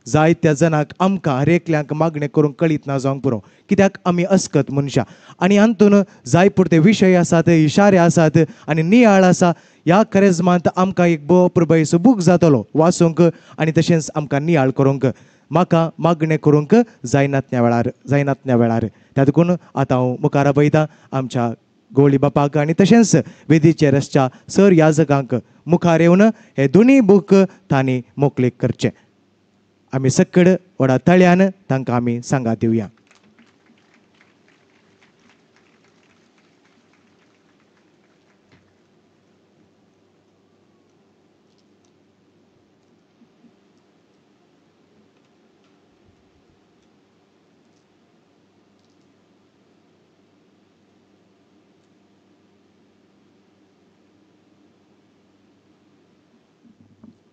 जायत्या जनांक आमकां हर एकल्यांक मागणें करूंक कळीत ना जावंक पुरो, कित्याक आमी अस्कत मनशां. आनी हातून जाय पुरते विशय आसात, इशारे आसात आनी नियाळ आसा. ह्या करेजमांत आमकां एक अपुरबायेचो बूक जातलो वाचूंक आनी तशेंच आमकां नियाळ करूंक. म्हाका मागणें करूंक जायनातल्या वेळार. त्या देखून आतां हांव मुखार आपयतां आमच्या गवळी बापाक आनी तशेंच वेदीचेर आसच्या सर याजकांक मुखार येवन हे दोनी बूक तांणी मोकळीक करचे. आमी सक्कड व्हडा तळ्यान तांकां आमी सांगात दिवया.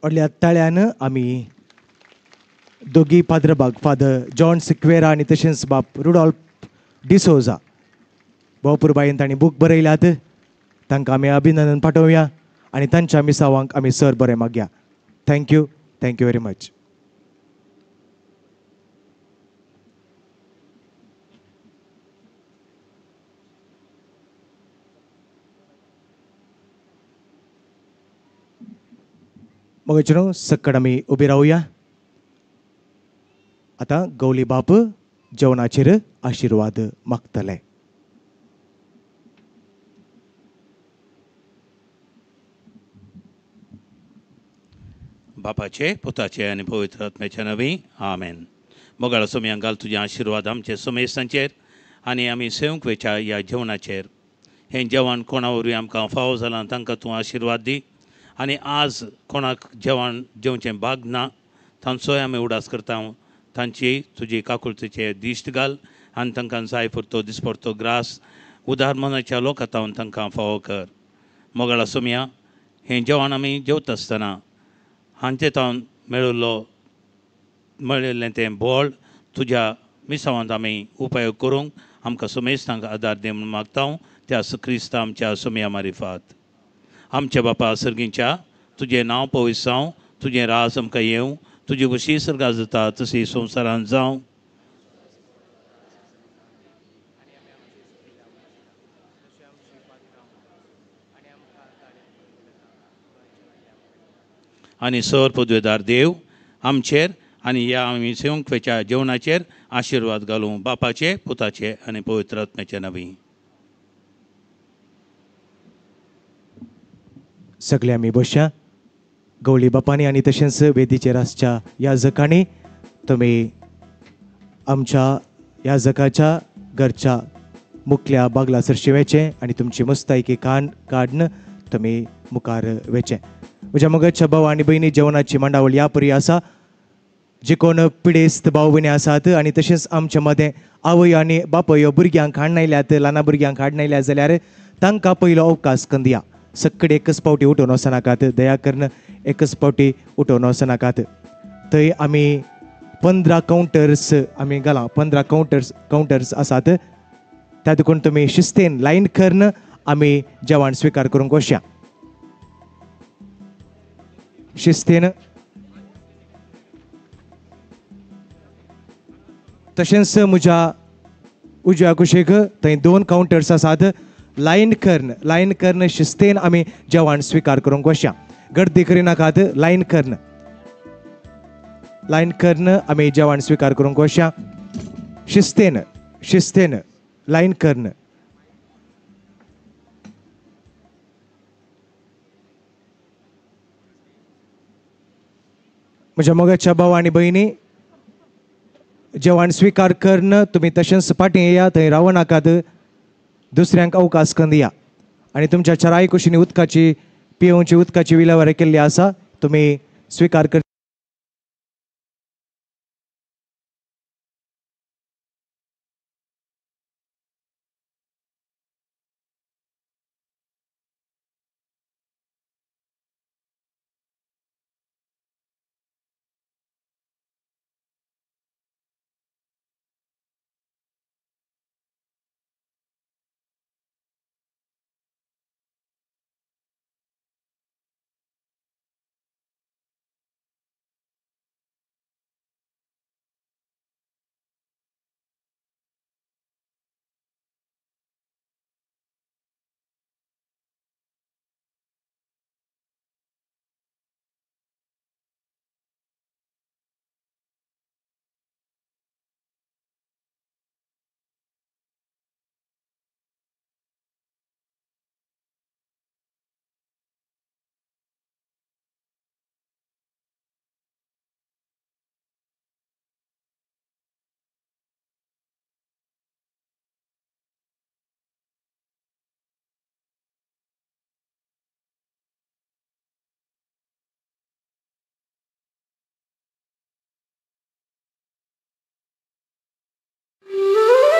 व्हडल्या तळ्यान आमी दोगी पाद्रबाग फादर जॉन सिक्वेरा आनी तशेंच बाब रुडॉल्फ डिसोजा भोवपुरबायेन तांणी बूक बरयल्यात. तांकां आमी अभिनंदन पाठोवया आनी तांच्या मिसावांक आमी सर बरें मागया. Thank you very much. मोगेचनो सक्कड आमी उबी रावया. आतां गवली बाप जेवणाचेर आशिर्वाद मागतले. बापाचे पुताचे आनी पवित्र आत्म्याच्या नवी आमेन. मोगाळ सोमयांक घाल तुजें आशिर्वाद आमचे सुमेसांचेर आनी आमी सेवंक वेच्या ह्या जेवणाचेर. हें जेवण कोणा वरवीं आमकां फावो जालां तांकां तूं आशिर्वाद दी. आनी आज कोणाक जेवण जेवचें भाग ना तांचोय आमी उडास करता. तांची तुजी काकुळतेचे दिश्ट घाल आनी तांकां जाय पुरतो दिसपरतो ग्रास उदार मनाच्या लोकांतावन तांकां फावो कर. मोगाळा सोमया हें जेवण आमी जेवता आसतना हांचे तावन मेळिल्लें तें बोळ तुज्या मिसावांत आमी उपयोग करूंक आमकां सुमेस्तांक आदार दी म्हूण मागता. त्या क्रिस्त आमच्या सोमया मारिफात. आमचे बापा सर्गीच्या तुजें नांव पवित्र जावं, तुजें राज आमकां येवं, तुजी वशी सर्गांत जाता तशी संवसारांत जावं. आनी सर पदवेदार देव आमचेर आनी ह्या आमी सेवंकवेच्या जेवणाचेर आशिर्वाद घालूं बापाचे पुताचे आनी पवित्र आत्म्याचे नवी. सगळे आमी बसया. गवळी बापांनी आनी तशेंच वेदीचेर आसच्या याजकांनी तुमी आमच्या याजकाच्या घरच्या मुखल्या बागला सरशी वेचें आनी तुमची मुस्तायकी काडन तुमी मुखार वेचें. म्हज्या मगतच्या भाव आनी भयणी जेवणाची मांडावळ ह्या परी आसा. जे कोण पिडेस्त भाव भयणी आसात आनी तशेंच आमच्या मदें आवय आनी बापय भुरग्यांक हाडनायल्यात, ल्हान भुरग्यांक हाडनायल्यात जाल्यार तांकां पयलो अवकाश कंदिया. सक्कड एकच पावटी उठोवन वचनाकात, दया करून एकच पावटी उठोवन वचनाकात. थंय आमी 15 कावंटर्स आमी घाला. 15 कावंटर्स आसात. त्या देखून तुमी शिस्तेन लायन करून आमी जेवण स्विकार करूंक वचया. शिस्तेन. तशेंच म्हज्या उजव्या कुशीक थंय 2 कावंटर्स आसात. लायन कर्ण शिस्तेन आमी जेवण स्विकार करूंक वचया. गर्दी करिनाकात. लायन कर्ण आमी जेवण स्विकार करूंक वचया. शिस्तेन लायन कर्ण. म्हज्या मोगाच्या भाव आनी भयणी जेवण स्विकार कर्ण तुमी तशेंच फाटीं येया. थंय रावनाकात. दुसऱ्यांक अवकाश कंदिया. आनी तुमच्या चराई कुशींनी उदकाची पिवची उदकाची विलेवारी केल्ली आसा. तुमी स्विकार कर.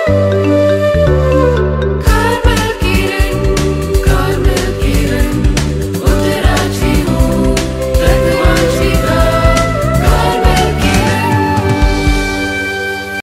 Thank